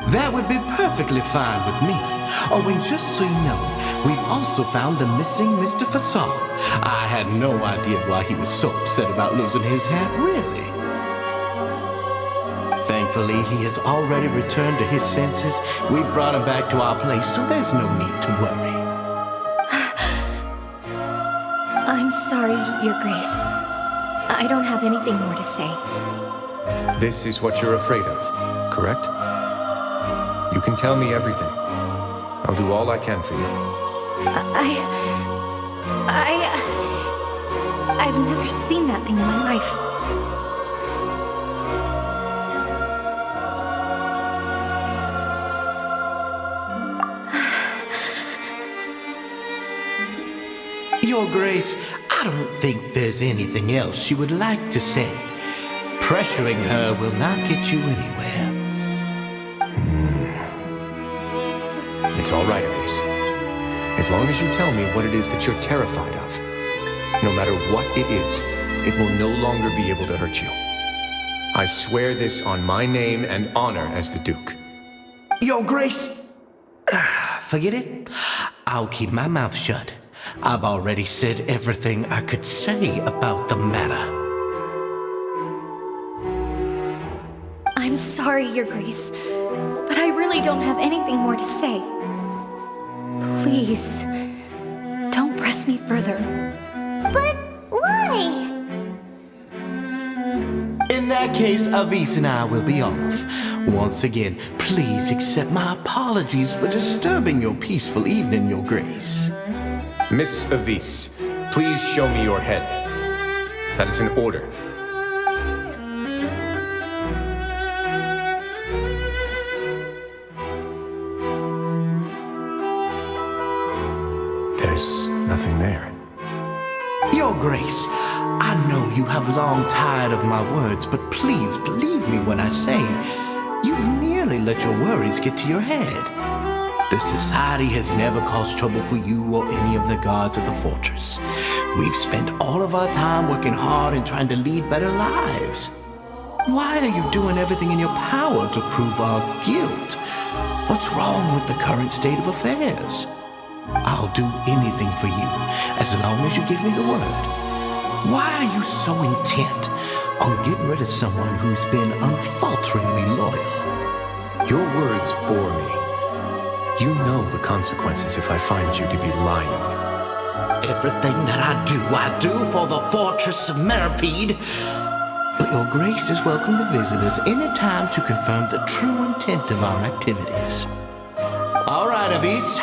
That would be perfectly fine with me. Oh, and just so you know, we've also found the missing Mr. Fasol. I had no idea why he was so upset about losing his hat, really. Thankfully, he has already returned to his senses. We've brought him back to our place, so there's no need to worry. I'm sorry, Your Grace. I don't have anything more to say. This is what you're afraid of, correct? You can tell me everything. I'll do all I can for you. I've never seen that thing in my life. Your Grace, I don't think there's anything else she would like to say. Pressuring her will not get you anywhere. It's all right, Elise. As long as you tell me what it is that you're terrified of. No matter what it is, it will no longer be able to hurt you. I swear this on my name and honor as the Duke. Your Grace, forget it. I'll keep my mouth shut. I've already said everything I could say about the matter. I'm sorry, Your Grace, but I really don't have anything more to say. Please, don't press me further. But why? In that case, Avis and I will be off. Once again, please accept my apologies for disturbing your peaceful evening, Your Grace. Miss Avis, please show me your head. That is an order. There's nothing there. Grace, I know you have long tired of my words, but please believe me when I say you've nearly let your worries get to your head. The Society has never caused trouble for you or any of the guards of the fortress. We've spent all of our time working hard and trying to lead better lives. Why are you doing everything in your power to prove our guilt? What's wrong with the current state of affairs? I'll do anything for you, as long as you give me the word. Why are you so intent on getting rid of someone who's been unfalteringly loyal? Your words bore me. You know the consequences if I find you to be lying. Everything that I do for the Fortress of Meripede. But your Grace is welcome to visit us any time to confirm the true intent of our activities. All right, Avis.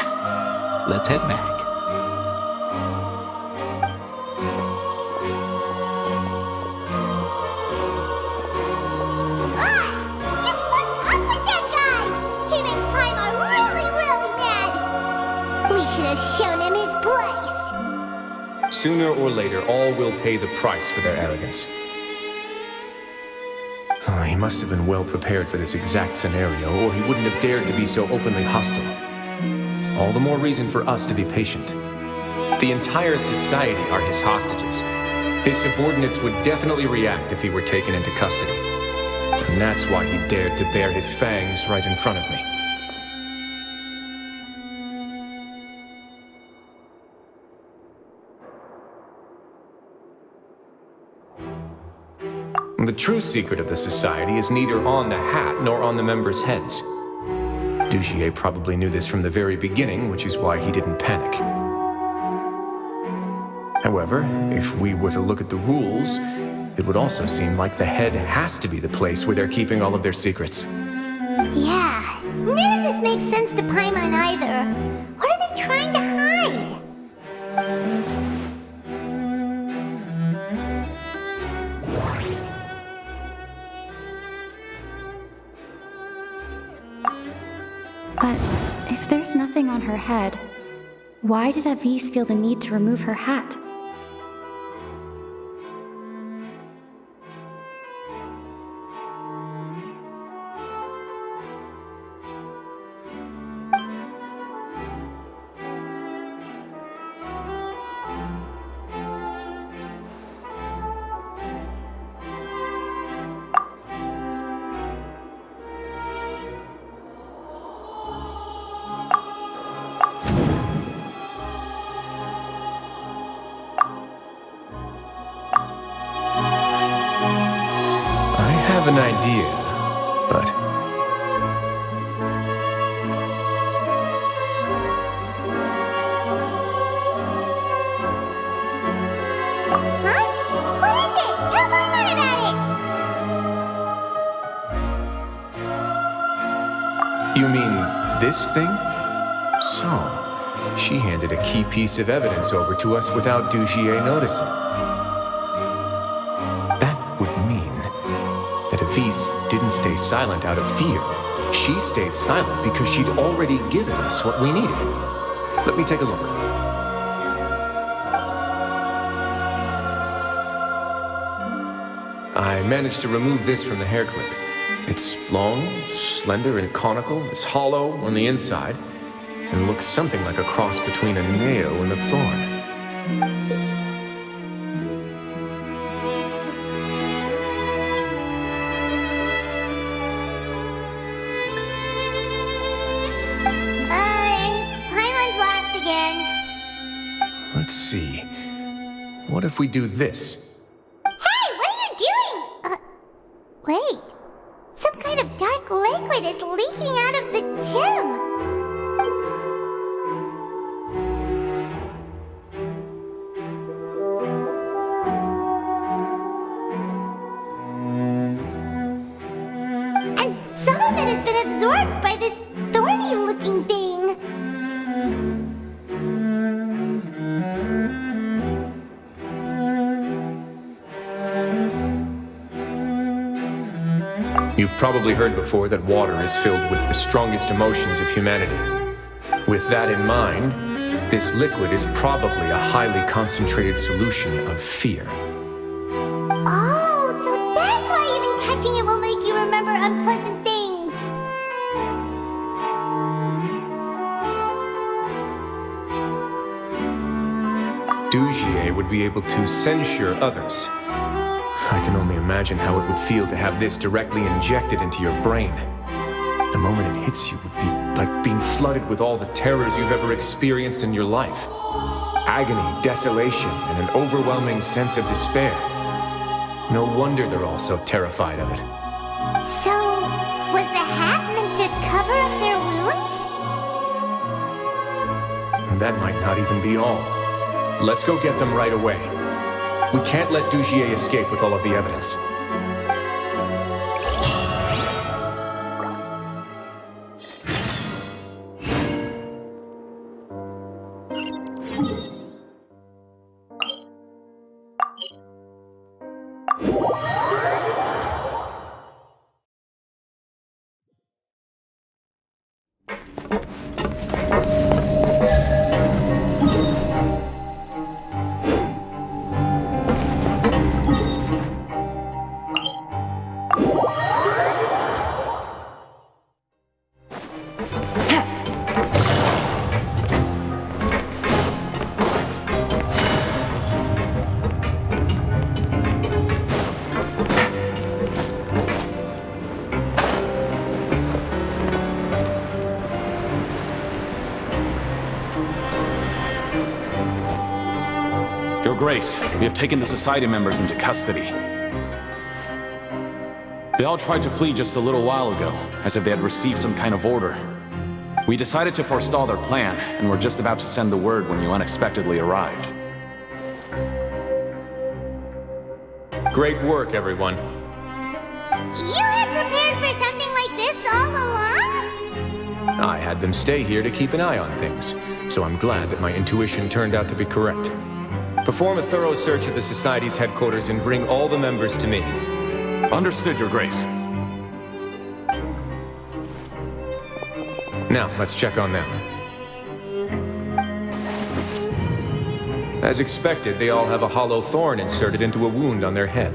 Let's head back. Just what's up with that guy? He makes Paimon really, really mad. We should have shown him his place. Sooner or later, all will pay the price for their arrogance. He must have been well prepared for this exact scenario, or he wouldn't have dared to be so openly hostile. All the more reason for us to be patient. The entire society are his hostages. His subordinates would definitely react if he were taken into custody. And that's why he dared to bare his fangs right in front of me. The true secret of the society is neither on the hat nor on the members' heads. Dugier probably knew this from the very beginning, which is why he didn't panic. However, if we were to look at the rules, it would also seem like the head has to be the place where they're keeping all of their secrets. Yeah, none of this makes sense to Paimon either. What are they trying to hide? But if there's nothing on her head, why did Avis feel the need to remove her hat? I have an idea, but... Huh? What is it? Tell Paimon about it! You mean this thing? So, she handed a key piece of evidence over to us without Dugier noticing. That would mean that Avis didn't stay silent out of fear. She stayed silent because she'd already given us what we needed. Let me take a look. I managed to remove this from the hair clip. It's long, slender, and conical. It's hollow on the inside, and looks something like a cross between a nail and a thorn. Paimon's lost again. Let's see. What if we do this? Hey, what are you doing? Wait. Some kind of dark liquid is leaking out of the gem. And some of it has been absorbed by this thorny-looking thing. You've probably heard before that water is filled with the strongest emotions of humanity. With that in mind, This liquid is probably a highly concentrated solution of fear. Oh, so that's why even touching it will make you remember unpleasant things. Dugier would be able to censure others. I can only imagine how it would feel to have this directly injected into your brain. The moment it hits you would be like being flooded with all the terrors you've ever experienced in your life. Agony, desolation, and an overwhelming sense of despair. No wonder they're all so terrified of it. So, was the hat meant to cover up their wounds? That might not even be all. Let's go get them right away. We can't let Dugier escape with all of the evidence. Your Grace, we have taken the Society members into custody. They all tried to flee just a little while ago, as if they had received some kind of order. We decided to forestall their plan, and were just about to send the word when you unexpectedly arrived. Great work, everyone. You had prepared for something like this all along? I had them stay here to keep an eye on things, so I'm glad that my intuition turned out to be correct. Perform a thorough search of the Society's headquarters and bring all the members to me. Understood, Your Grace. Now, let's check on them. As expected, they all have a hollow thorn inserted into a wound on their head.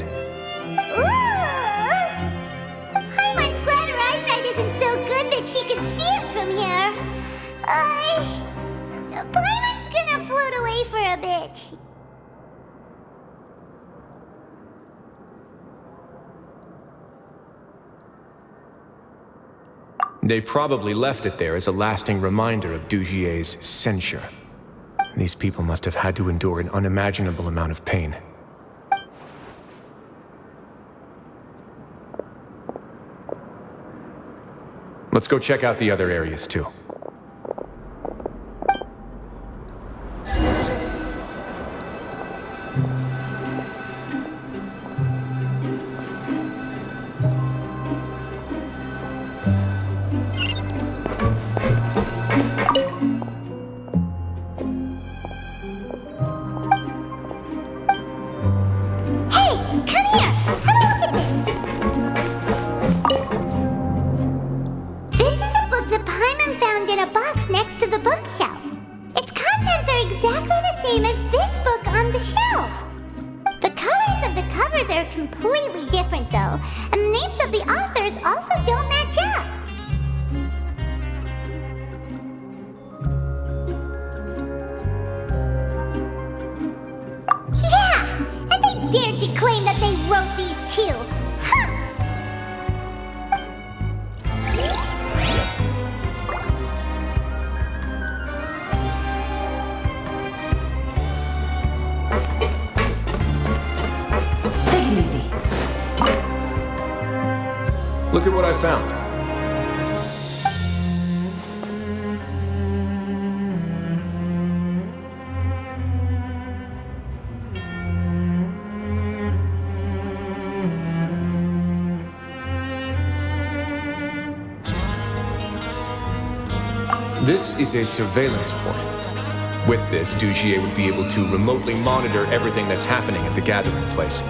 Paimon's glad her eyesight isn't so good that she can see it from here. Paimon's gonna float away for a bit. They probably left it there as a lasting reminder of Dugier's censure. These people must have had to endure an unimaginable amount of pain. Let's go check out the other areas too. Look at what I found. This is a surveillance port. With this, Dugier would be able to remotely monitor everything that's happening at the gathering place.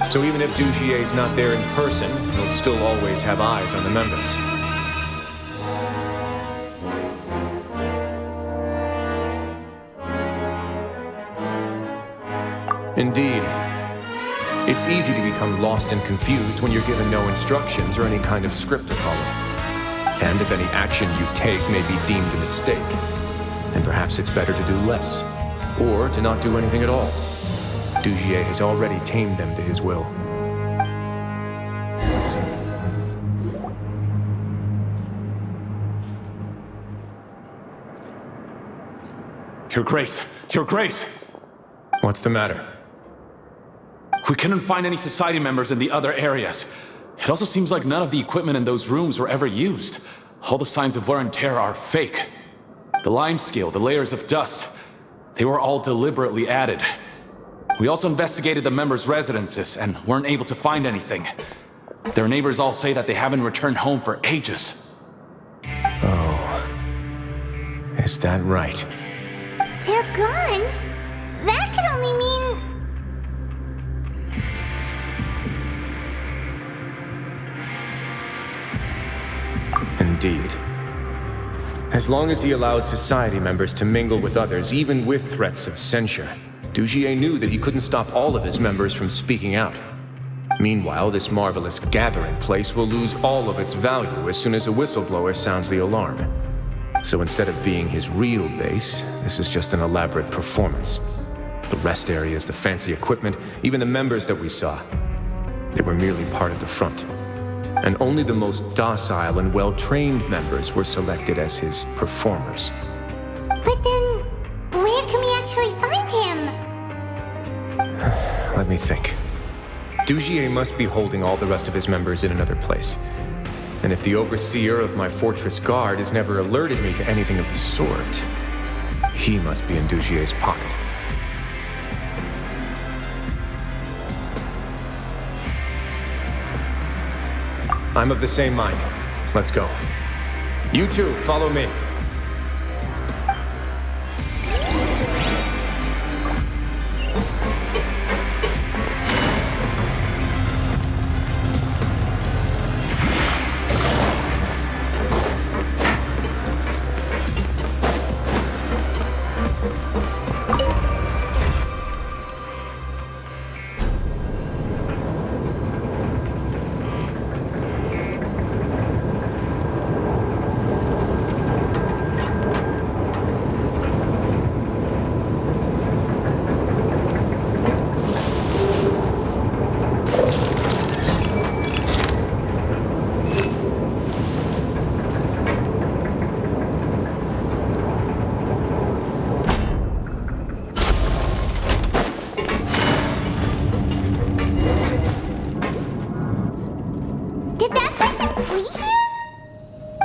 So even if Dugier's not there in person, he'll still always have eyes on the members. Indeed. It's easy to become lost and confused when you're given no instructions or any kind of script to follow. And if any action you take may be deemed a mistake, then perhaps it's better to do less, or to not do anything at all. Dugier has already tamed them to his will. Your Grace! Your Grace! What's the matter? We couldn't find any Society members in the other areas. It also seems like none of the equipment in those rooms were ever used. All the signs of wear and tear are fake. The lime scale, the layers of dust, they were all deliberately added. We also investigated the members' residences and weren't able to find anything. Their neighbors all say that they haven't returned home for ages. Oh. Is that right? They're gone? That could only mean... Indeed. As long as he allowed Society members to mingle with others, even with threats of censure, Dugier knew that he couldn't stop all of his members from speaking out. Meanwhile, this marvelous gathering place will lose all of its value as soon as a whistleblower sounds the alarm. So instead of being his real base, this is just an elaborate performance. The rest areas, the fancy equipment, even the members that we saw, they were merely part of the front. And only the most docile and well-trained members were selected as his performers. But then, where can we actually find him? Let me think. Dugier must be holding all the rest of his members in another place. And if the overseer of my fortress guard has never alerted me to anything of the sort, he must be in Dugier's pocket. I'm of the same mind. Let's go. You two, follow me.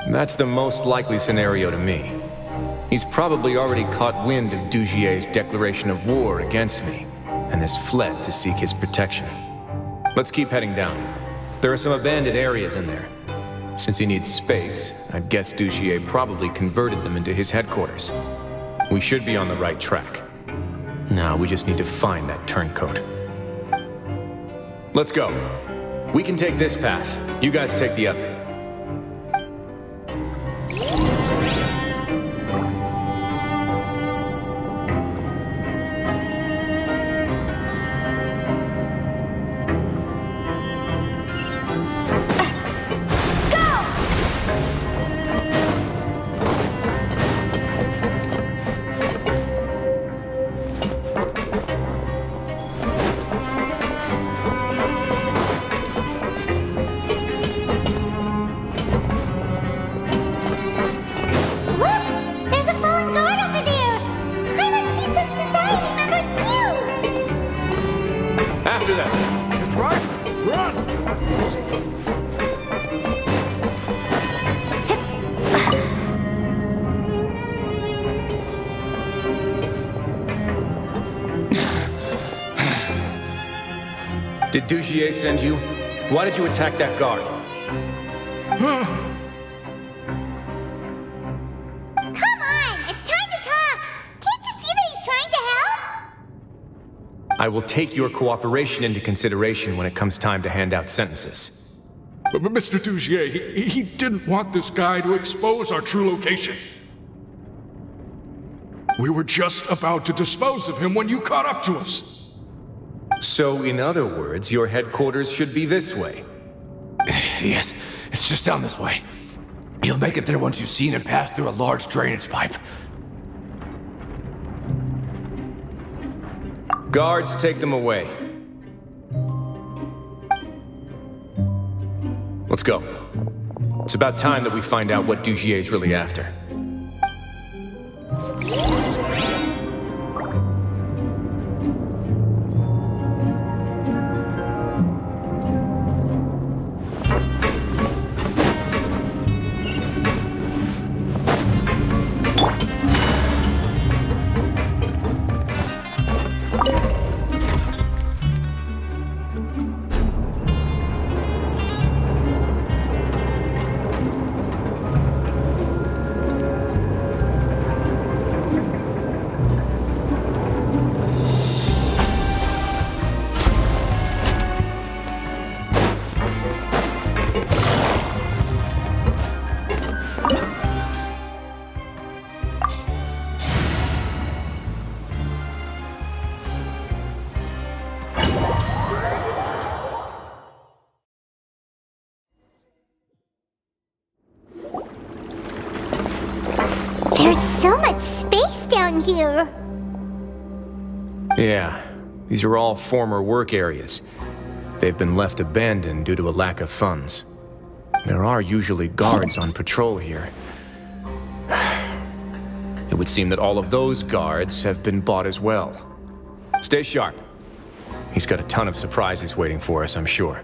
That's the most likely scenario to me. He's probably already caught wind of Dugier's declaration of war against me, and has fled to seek his protection. Let's keep heading down. There are some abandoned areas in there. Since he needs space, I'd guess Dugier probably converted them into his headquarters. We should be on the right track. Now we just need to find that turncoat. Let's go. We can take this path. You guys take the other. Did Dugier send you? Why did you attack that guard? Come on! It's time to talk! Can't you see that he's trying to help? I will take your cooperation into consideration when it comes time to hand out sentences. But Mr. Dugier, he didn't want this guy to expose our true location. We were just about to dispose of him when you caught up to us. So, in other words, your headquarters should be this way. Yes, it's just down this way. You'll make it there once you've seen it pass through a large drainage pipe. Guards, take them away. Let's go. It's about time that we find out what Dugier's really after. There's so much space down here. Yeah, these are all former work areas. They've been left abandoned due to a lack of funds. There are usually guards on patrol here. It would seem that all of those guards have been bought as well. Stay sharp. He's got a ton of surprises waiting for us, I'm sure.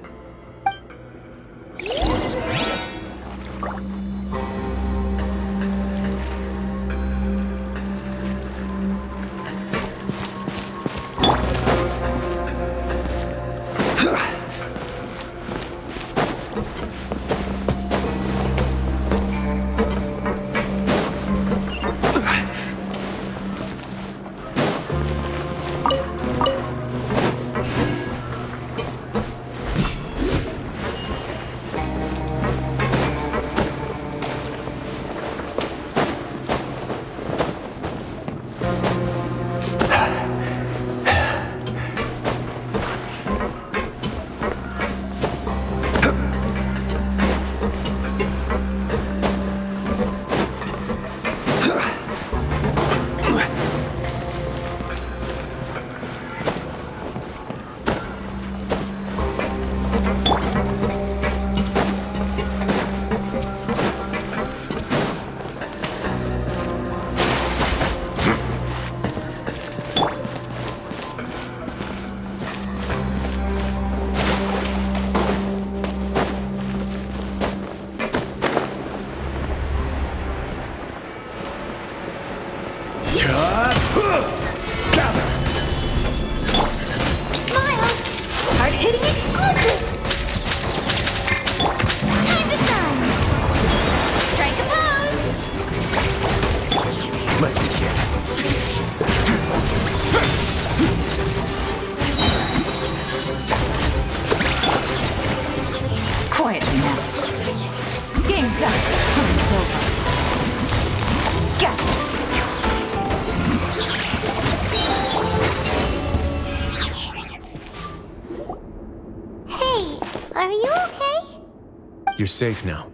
You're safe now.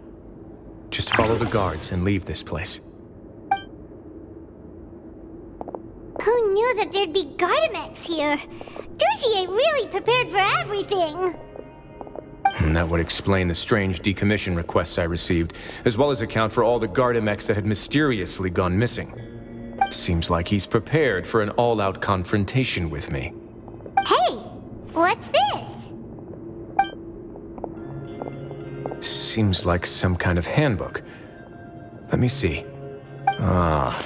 Just follow the guards and leave this place. Who knew that there'd be Gardamex here? Dugier really prepared for everything. And that would explain the strange decommission requests I received, as well as account for all the Gardamex that had mysteriously gone missing. Seems like he's prepared for an all-out confrontation with me. Hey, what's this? Seems like some kind of handbook. Let me see. Ah,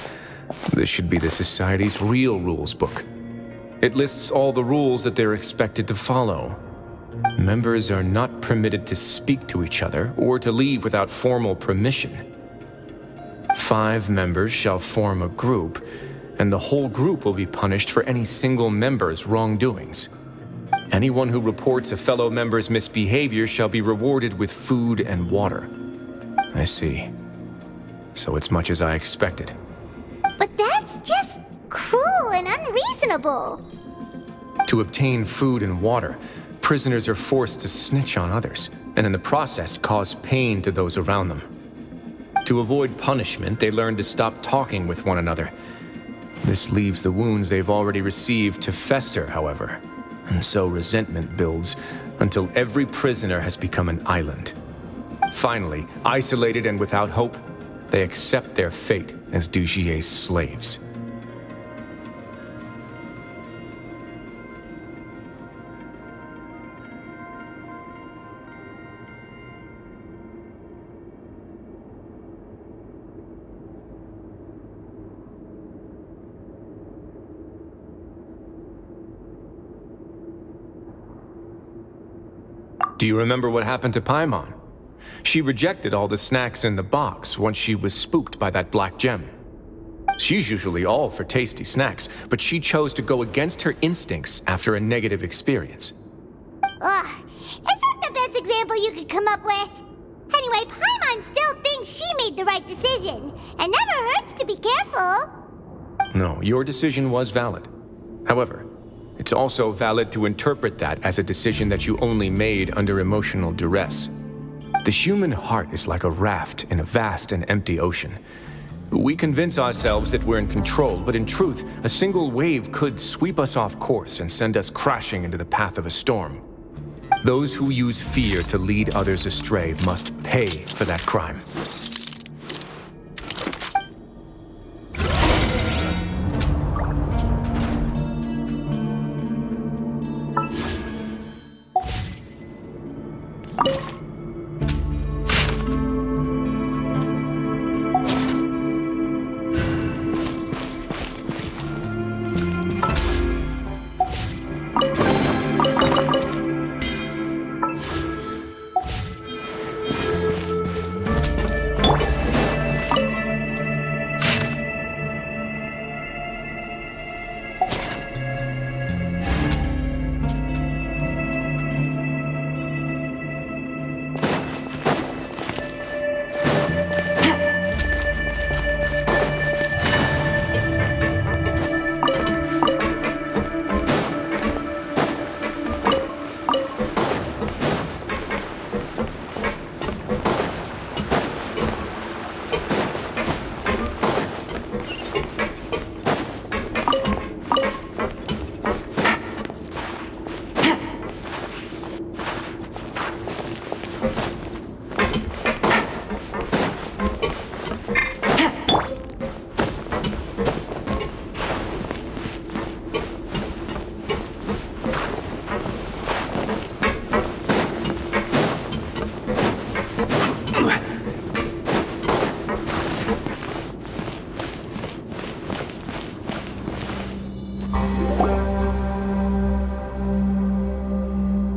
this should be the Society's real rules book. It lists all the rules that they're expected to follow. Members are not permitted to speak to each other or to leave without formal permission. 5 members shall form a group, and the whole group will be punished for any single member's wrongdoings. Anyone who reports a fellow member's misbehavior shall be rewarded with food and water. I see. So it's much as I expected. But that's just cruel and unreasonable. To obtain food and water, prisoners are forced to snitch on others, and in the process cause pain to those around them. To avoid punishment, they learn to stop talking with one another. This leaves the wounds they've already received to fester, however, and so resentment builds until every prisoner has become an island. Finally, isolated and without hope, they accept their fate as Dugier's slaves. Do you remember what happened to Paimon? She rejected all the snacks in the box once she was spooked by that black gem. She's usually all for tasty snacks, but she chose to go against her instincts after a negative experience. Ugh, is that the best example you could come up with? Anyway, Paimon still thinks she made the right decision, and never hurts to be careful. No, your decision was valid. However, it's also valid to interpret that as a decision that you only made under emotional duress. The human heart is like a raft in a vast and empty ocean. We convince ourselves that we're in control, but in truth, a single wave could sweep us off course and send us crashing into the path of a storm. Those who use fear to lead others astray must pay for that crime.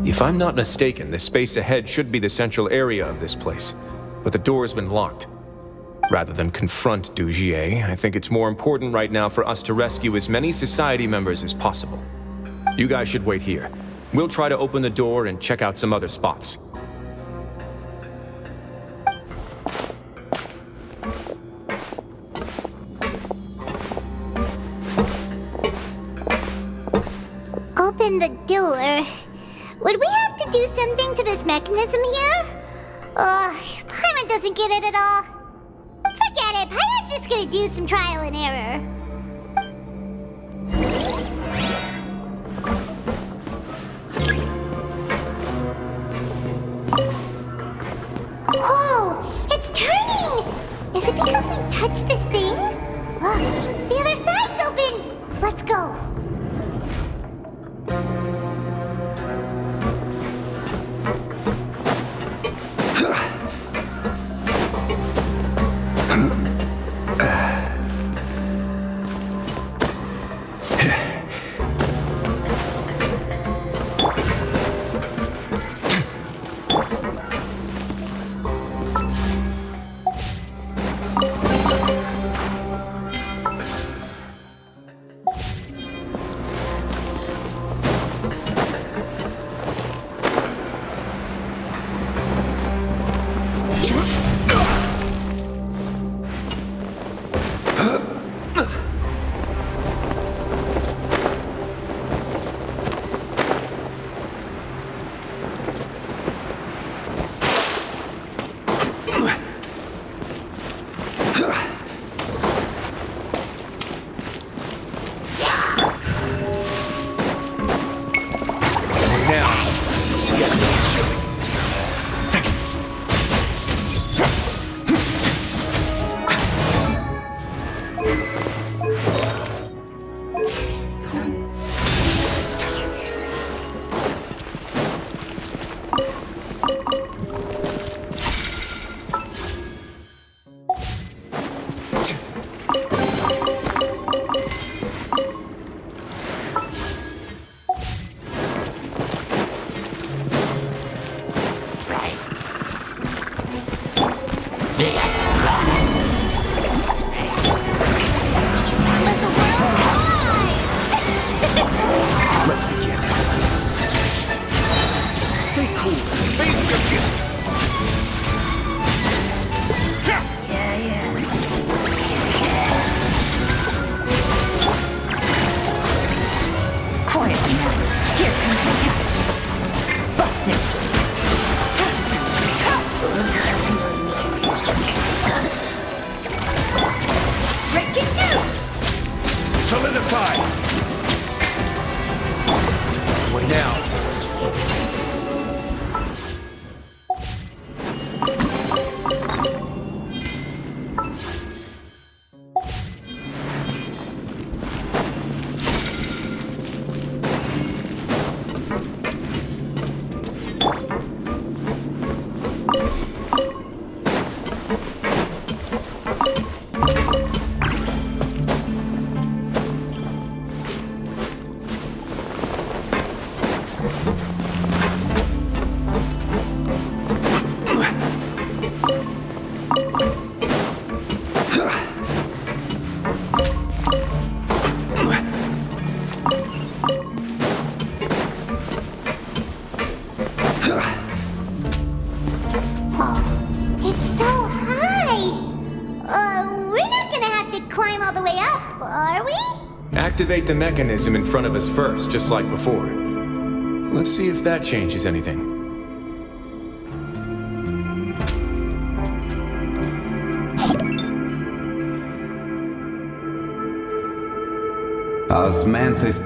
If I'm not mistaken, the space ahead should be the central area of this place, but the door's been locked. Rather than confront Dugier, I think it's more important right now for us to rescue as many society members as possible. You guys should wait here. We'll try to open the door and check out some other spots. Open the door. Would we have to do something to this mechanism here? Paimon doesn't get it at all. Forget it, Paimon's just gonna do some trial and error. Whoa, it's turning! Is it because we touched this thing? The other side's open! Let's go. Solidify! Way now. Activate the mechanism in front of us first, just like before. Let's see if that changes anything. Osmanthus.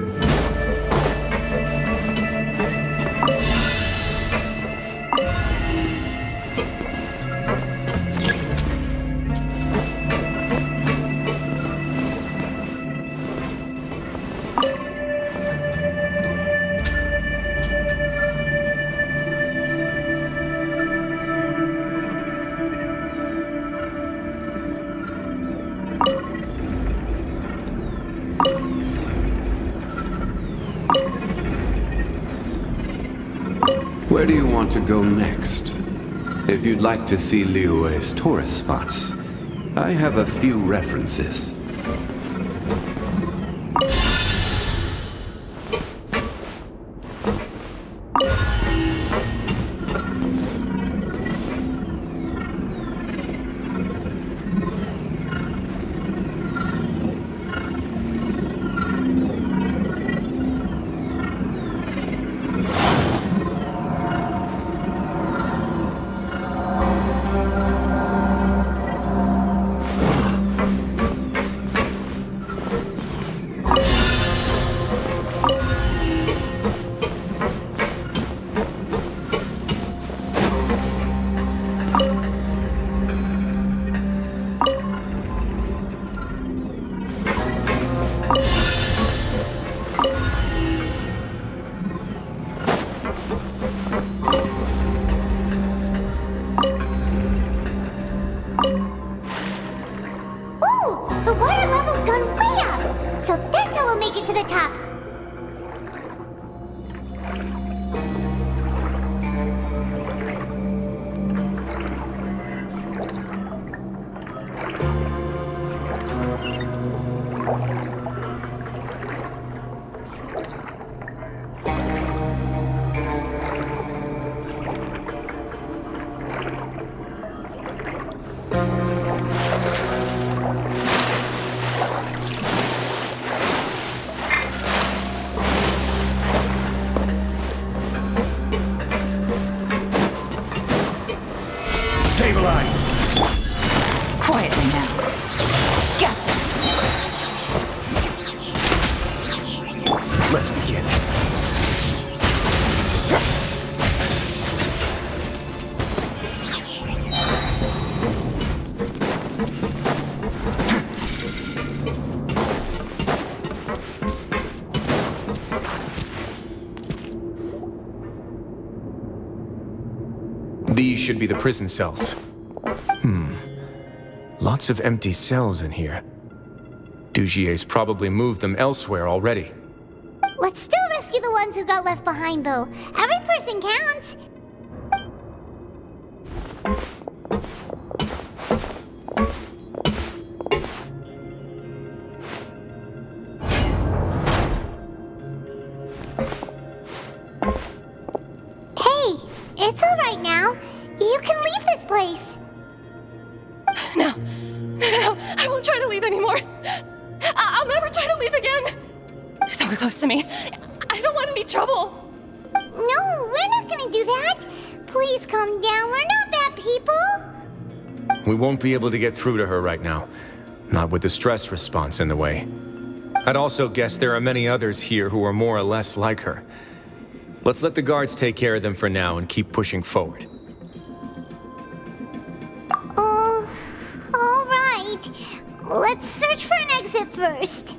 Where do you want to go next? If you'd like to see Liyue's tourist spots, I have a few references. Quietly now. Gotcha. Let's begin. These should be the prison cells. Lots of empty cells in here. Dugier's probably moved them elsewhere already. Let's still rescue the ones who got left behind, though. Every person counts. Hey, it's all right now. You can leave this place. No, I won't try to leave anymore. I'll never try to leave again. So close to me. I don't want any trouble. No, we're not gonna do that. Please calm down. We're not bad people. We won't be able to get through to her right now. Not with the stress response in the way. I'd also guess there are many others here who are more or less like her. Let's let the guards take care of them for now and keep pushing forward. Oh, all right. Let's search for an exit first.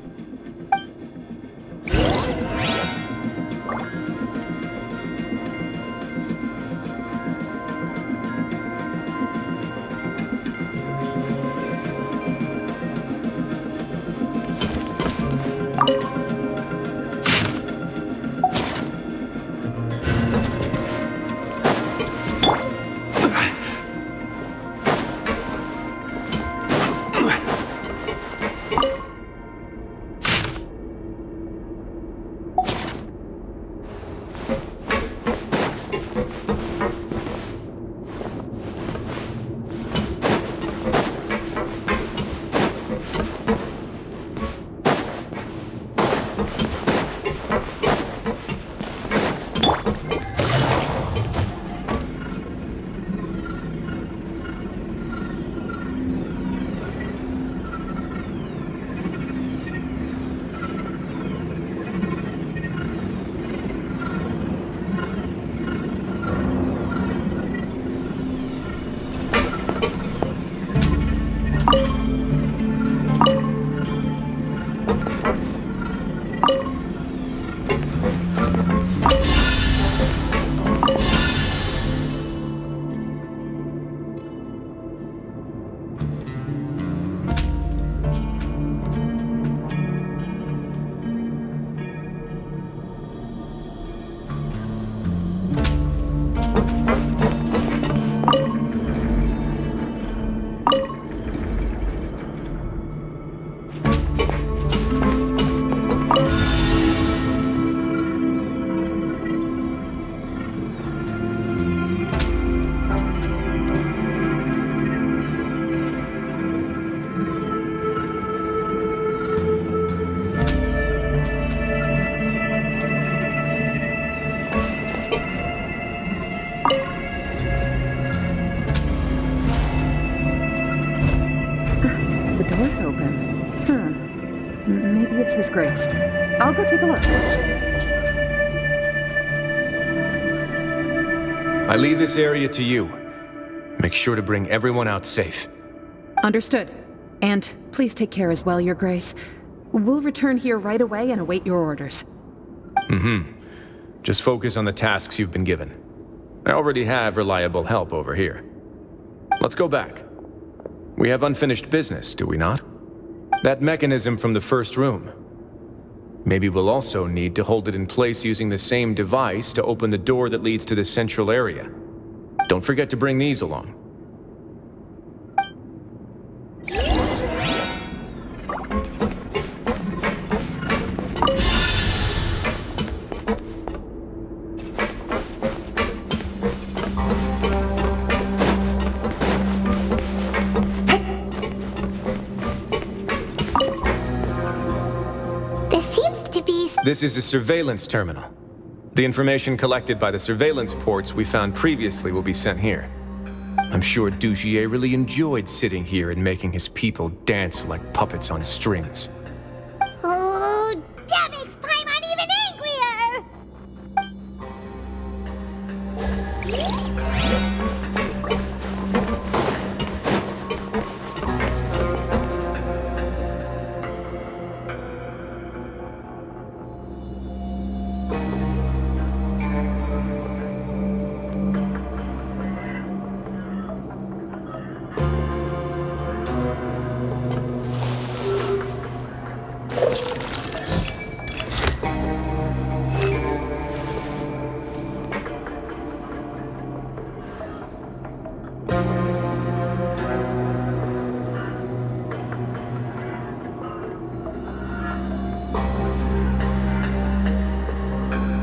open. Maybe it's His Grace. I'll go take a look. I leave this area to you. Make sure to bring everyone out safe. Understood. And please take care as well, Your Grace. We'll return here right away and await your orders. Just focus on the tasks you've been given. I already have reliable help over here. Let's go back. We have unfinished business, do we not? That mechanism from the first room. Maybe we'll also need to hold it in place using the same device to open the door that leads to the central area. Don't forget to bring these along. This is a surveillance terminal. The information collected by the surveillance ports we found previously will be sent here. I'm sure Dugier really enjoyed sitting here and making his people dance like puppets on strings. Oh, that makes Paimon even angrier!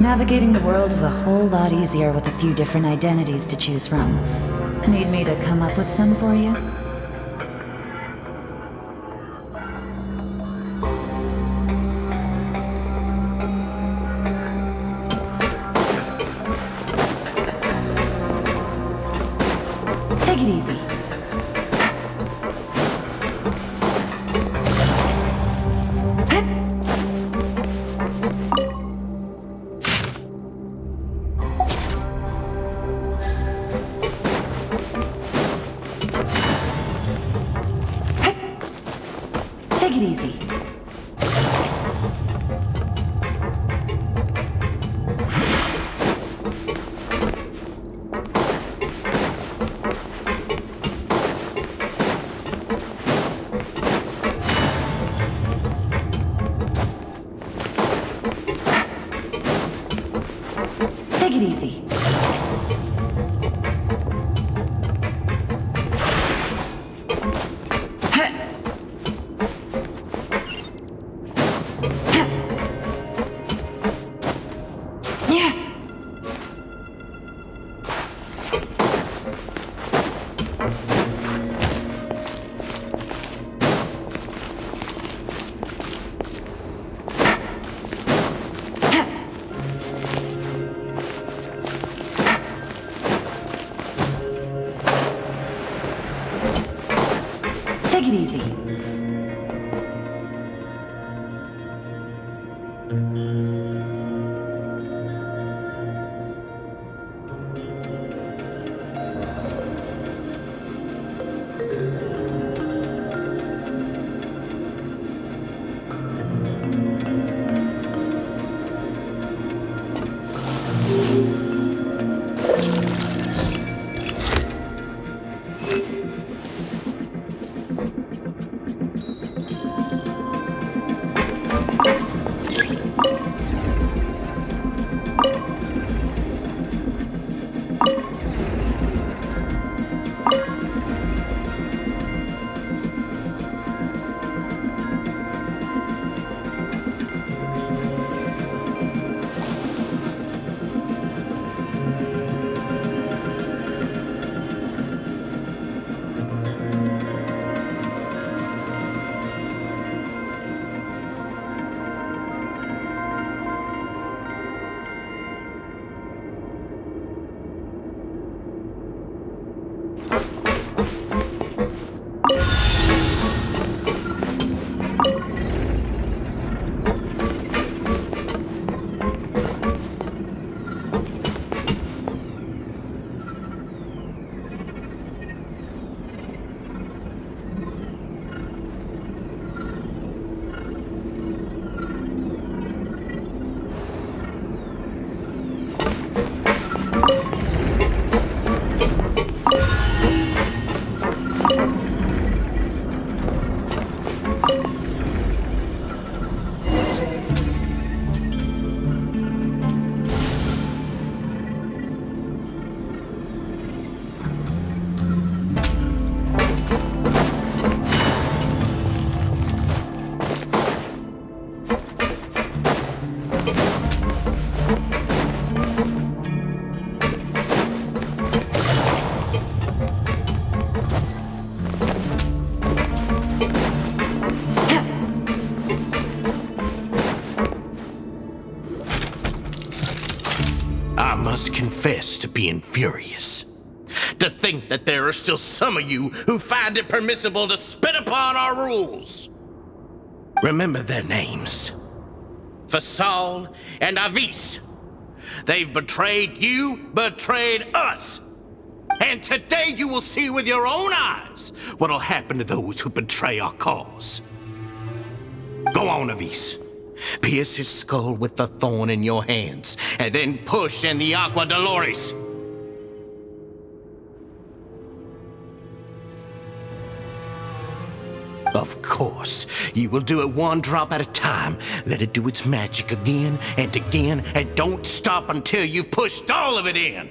Navigating the world is a whole lot easier with a few different identities to choose from. Need me to come up with some for you? Take it easy. Take it easy. Take it easy. Take it easy. I must confess to being furious. To think that there are still some of you who find it permissible to spit upon our rules. Remember their names. Fasal and Avis. They've betrayed you, betrayed us. And today you will see with your own eyes what'll happen to those who betray our cause. Go on, Avis. Pierce his skull with the thorn in your hands, and then push in the Aqua Dolores. Of course, you will do it one drop at a time. Let it do its magic again and again, and don't stop until you've pushed all of it in.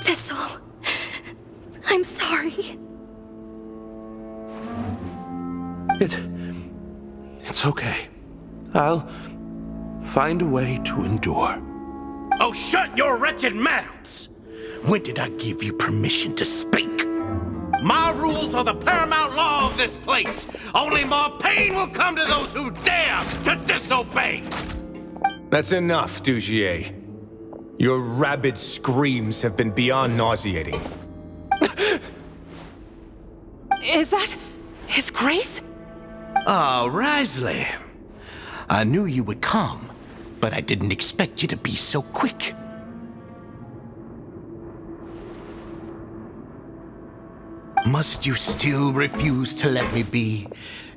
Thistle, I'm sorry. It's okay. I'll find a way to endure. Oh, shut your wretched mouths! When did I give you permission to speak? My rules are the paramount law of this place. Only more pain will come to those who dare to disobey. That's enough, Dugier. Your rabid screams have been beyond nauseating. Is that His Grace? Ah, Wriothesley. I knew you would come, but I didn't expect you to be so quick. Must you still refuse to let me be?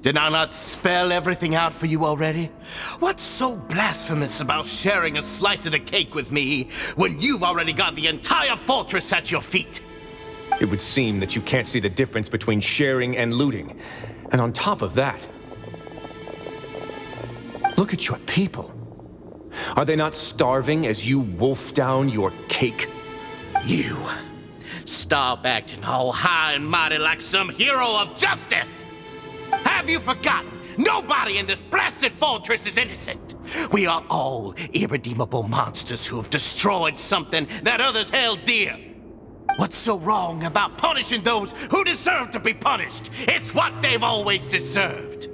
Did I not spell everything out for you already? What's so blasphemous about sharing a slice of the cake with me when you've already got the entire fortress at your feet? It would seem that you can't see the difference between sharing and looting. And on top of that, look at your people. Are they not starving as you wolf down your cake? You stop acting all high and mighty like some hero of justice! Have you forgotten? Nobody in this blasted fortress is innocent. We are all irredeemable monsters who have destroyed something that others held dear. What's so wrong about punishing those who deserve to be punished? It's what they've always deserved.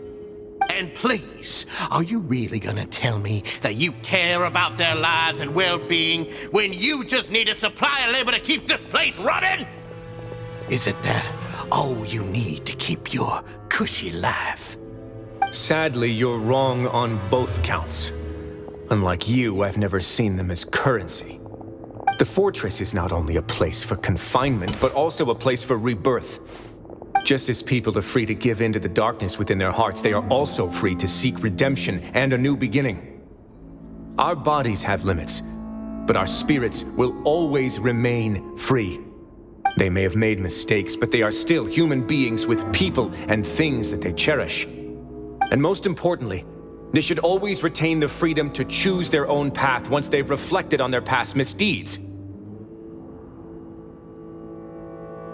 And please, are you really gonna tell me that you care about their lives and well-being when you just need a supply of labor to keep this place running? Is it that all you need to keep your cushy life? Sadly, you're wrong on both counts. Unlike you, I've never seen them as currency. The fortress is not only a place for confinement, but also a place for rebirth. Just as people are free to give in to the darkness within their hearts, they are also free to seek redemption and a new beginning. Our bodies have limits, but our spirits will always remain free. They may have made mistakes, but they are still human beings with people and things that they cherish. And most importantly, they should always retain the freedom to choose their own path once they've reflected on their past misdeeds.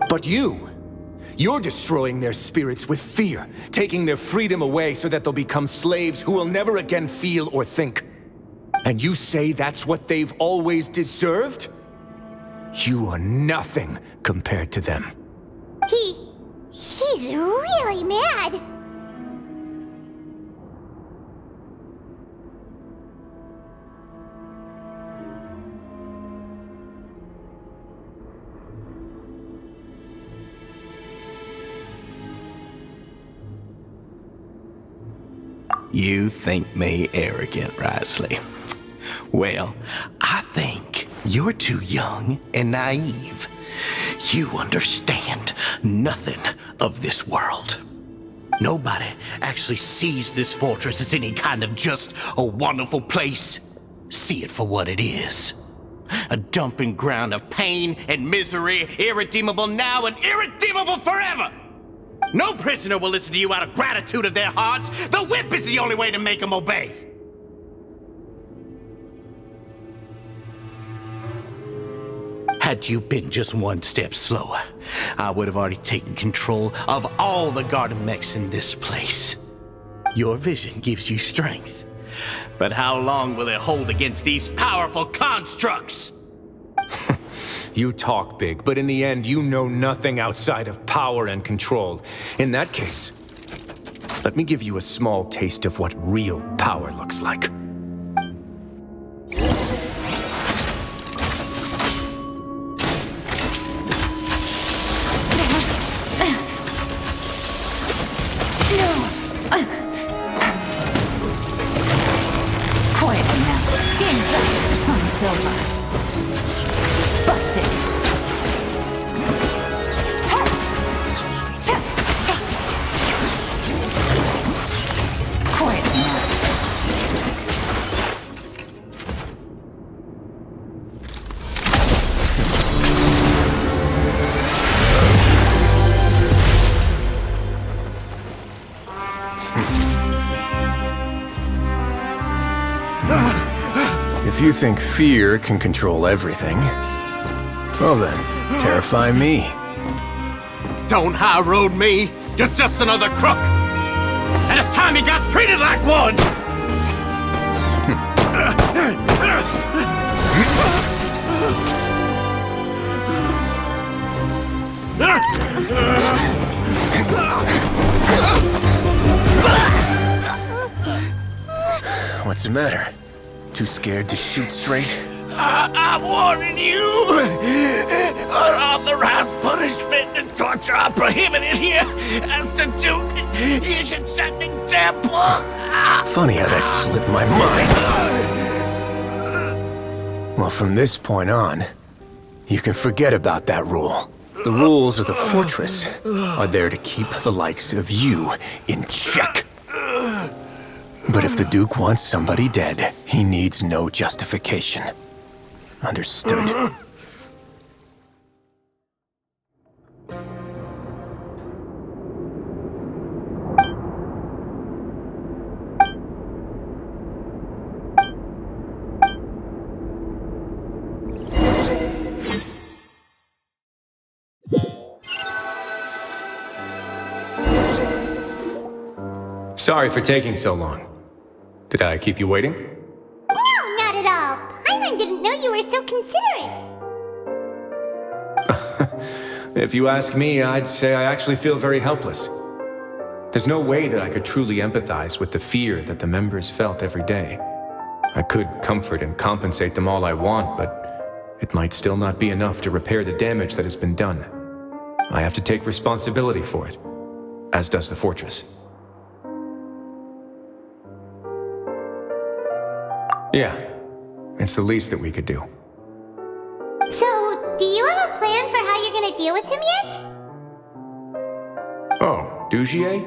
But you're destroying their spirits with fear, taking their freedom away so that they'll become slaves who will never again feel or think. And you say that's what they've always deserved? You are nothing compared to them. He's really mad. You think me arrogant, Wriothesley. Well, I think you're too young and naive. You understand nothing of this world. Nobody actually sees this fortress as any kind of just a wonderful place. See it for what it is. A dumping ground of pain and misery, irredeemable now and irredeemable forever. No prisoner will listen to you out of gratitude of their hearts. The whip is the only way to make them obey. Had you been just one step slower, I would have already taken control of all the garden mechs in this place. Your vision gives you strength, but how long will it hold against these powerful constructs? You talk big, but in the end, you know nothing outside of power and control. In that case, let me give you a small taste of what real power looks like. Quiet now. Game's up. It's over. Busted. Quiet now. If you think fear can control everything, well then, terrify me. Don't high road me. You're just another crook. And it's time you got treated like one. What's the matter? Too scared to shoot straight? I'm warning you! Unauthorized punishment and torture are prohibited here. As the Duke, you should set an example. Funny how that slipped my mind. Well, from this point on, you can forget about that rule. The rules of the fortress are there to keep the likes of you in check. But if the Duke wants somebody dead, he needs no justification. Understood? Sorry for taking so long. Did I keep you waiting? No, not at all. Paimon didn't know you were so considerate. If you ask me, I'd say I actually feel very helpless. There's no way that I could truly empathize with the fear that the members felt every day. I could comfort and compensate them all I want, but it might still not be enough to repair the damage that has been done. I have to take responsibility for it, as does the fortress. Yeah, it's the least that we could do. So, do you have a plan for how you're gonna deal with him yet? Oh, Dugier?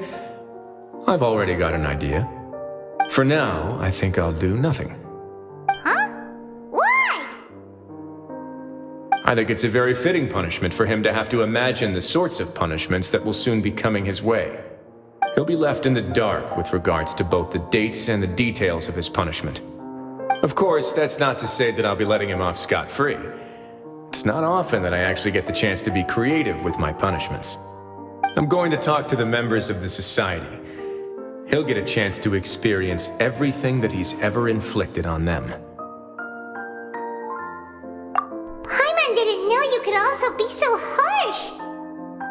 I've already got an idea. For now, I think I'll do nothing. Huh? Why? I think it's a very fitting punishment for him to have to imagine the sorts of punishments that will soon be coming his way. He'll be left in the dark with regards to both the dates and the details of his punishment. Of course, that's not to say that I'll be letting him off scot-free. It's not often that I actually get the chance to be creative with my punishments. I'm going to talk to the members of the society. He'll get a chance to experience everything that he's ever inflicted on them. Paimon didn't know you could also be so harsh.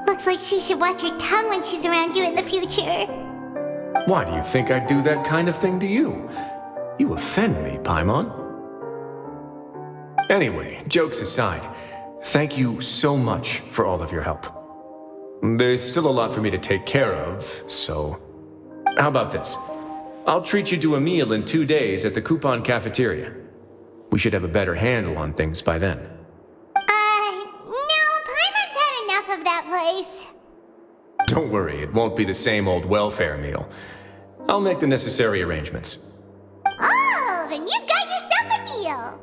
Looks like she should watch her tongue when she's around you in the future. Why do you think I'd do that kind of thing to you? You offend me, Paimon. Anyway, jokes aside, thank you so much for all of your help. There's still a lot for me to take care of, so... How about this? I'll treat you to a meal in 2 days at the Coupon Cafeteria. We should have a better handle on things by then. No, Paimon's had enough of that place. Don't worry, it won't be the same old welfare meal. I'll make the necessary arrangements. Oh, then you've got yourself a deal.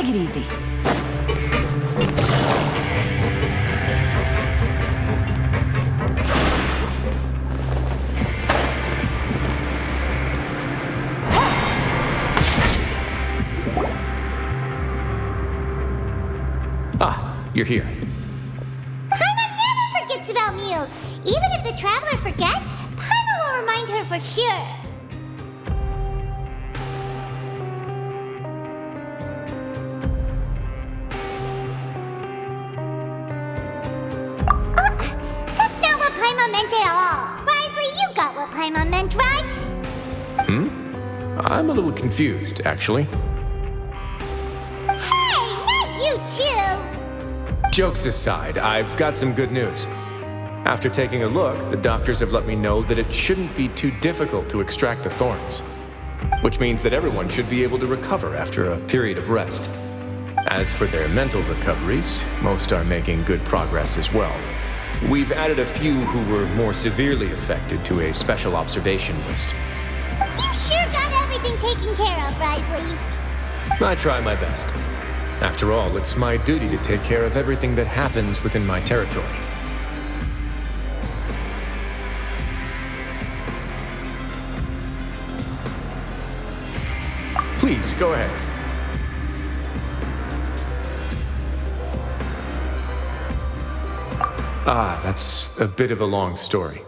Take it easy. Ah, you're here. Paimon never forgets about meals. Even if the traveler forgets, Paimon will remind her for sure. That's not what Paimon meant at all. Wriothesley, you got what Paimon meant, right? I'm a little confused, actually. Hey, not you too! Jokes aside, I've got some good news. After taking a look, the doctors have let me know that it shouldn't be too difficult to extract the thorns, which means that everyone should be able to recover after a period of rest. As for their mental recoveries, most are making good progress as well. We've added a few who were more severely affected to a special observation list. You sure got everything taken care of, Wriothesley. I try my best. After all, it's my duty to take care of everything that happens within my territory. Please, go ahead. That's a bit of a long story.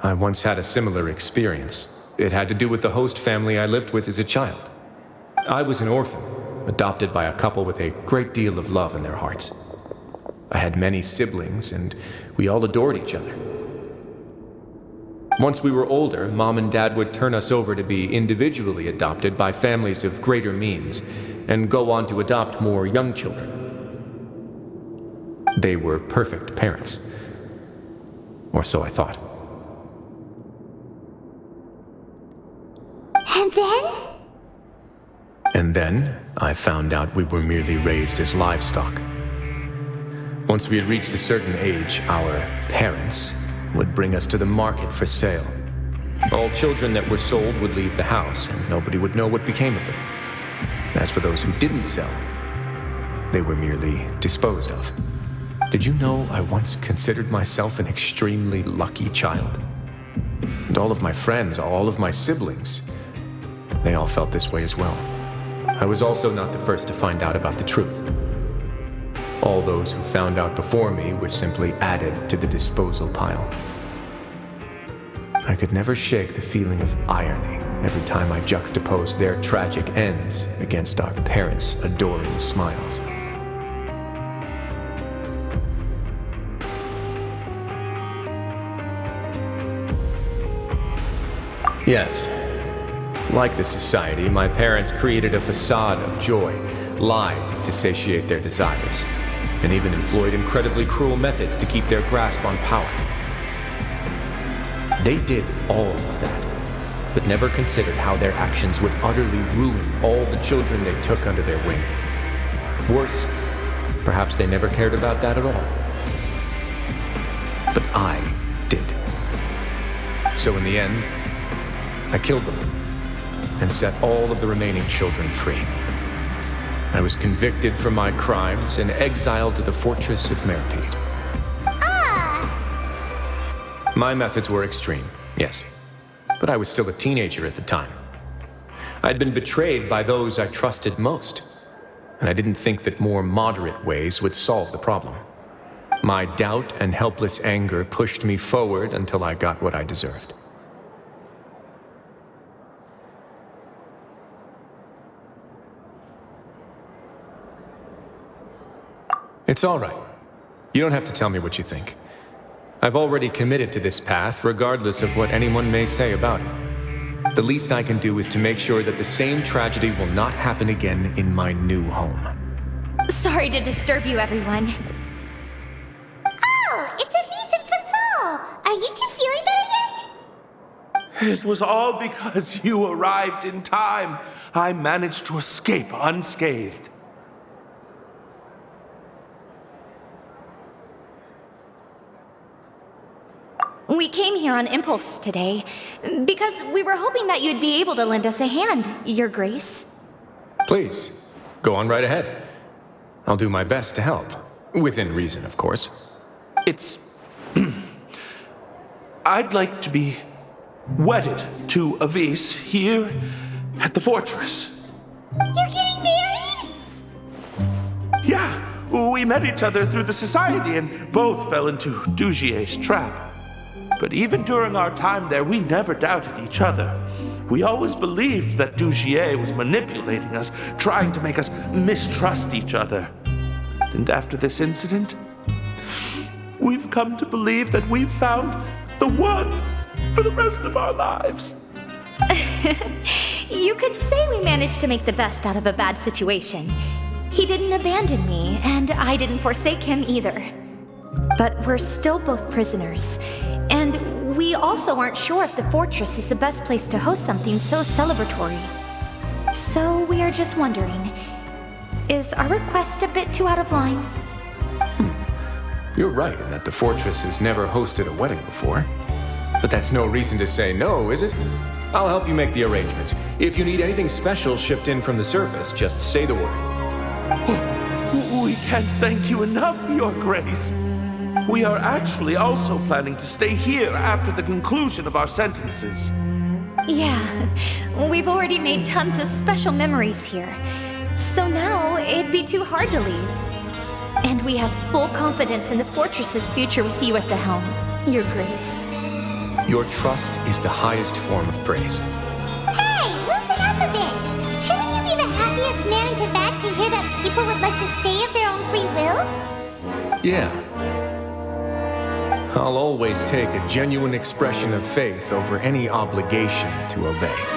I once had a similar experience. It had to do with the host family I lived with as a child. I was an orphan, adopted by a couple with a great deal of love in their hearts. I had many siblings, and we all adored each other. Once we were older, Mom and Dad would turn us over to be individually adopted by families of greater means, and go on to adopt more young children. They were perfect parents. Or so I thought. And then? And then, I found out we were merely raised as livestock. Once we had reached a certain age, our parents would bring us to the market for sale. All children that were sold would leave the house, and nobody would know what became of them. As for those who didn't sell, they were merely disposed of. Did you know I once considered myself an extremely lucky child? And all of my friends, all of my siblings, they all felt this way as well. I was also not the first to find out about the truth. All those who found out before me were simply added to the disposal pile. I could never shake the feeling of irony every time I juxtaposed their tragic ends against our parents' adoring smiles. Yes. Like the society, my parents created a facade of joy, lied to satiate their desires, and even employed incredibly cruel methods to keep their grasp on power. They did all of that, but never considered how their actions would utterly ruin all the children they took under their wing. Worse, perhaps they never cared about that at all. But I did. So in the end, I killed them and set all of the remaining children free. I was convicted for my crimes and exiled to the fortress of Meripede. My methods were extreme, yes, but I was still a teenager at the time. I'd been betrayed by those I trusted most, and I didn't think that more moderate ways would solve the problem. My doubt and helpless anger pushed me forward until I got what I deserved. It's all right. You don't have to tell me what you think. I've already committed to this path, regardless of what anyone may say about it. The least I can do is to make sure that the same tragedy will not happen again in my new home. Sorry to disturb you, everyone. Oh, it's Avis and Fasol. Are you two feeling better yet? It was all because you arrived in time. I managed to escape unscathed. We came here on impulse today, because we were hoping that you'd be able to lend us a hand, Your Grace. Please, go on right ahead. I'll do my best to help. Within reason, of course. It's... I'd like to be wedded to Avis here at the fortress. You're getting married? Yeah, we met each other through the society and both fell into Dugier's trap. But even during our time there, we never doubted each other. We always believed that Dugier was manipulating us, trying to make us mistrust each other. And after this incident, we've come to believe that we've found the one for the rest of our lives. You could say we managed to make the best out of a bad situation. He didn't abandon me, and I didn't forsake him either. But we're still both prisoners, and we also aren't sure if the fortress is the best place to host something so celebratory. So we are just wondering, is our request a bit too out of line? You're right in that the fortress has never hosted a wedding before. But that's no reason to say no, is it? I'll help you make the arrangements. If you need anything special shipped in from the surface, just say the word. We can't thank you enough, Your Grace. We are actually also planning to stay here after the conclusion of our sentences. Yeah, we've already made tons of special memories here. So now it'd be too hard to leave. And we have full confidence in the fortress's future with you at the helm, Your Grace. Your trust is the highest form of praise. Hey, loosen up a bit. Shouldn't you be the happiest man in Teyvat to hear that people would like to stay of their own free will? Yeah. I'll always take a genuine expression of faith over any obligation to obey.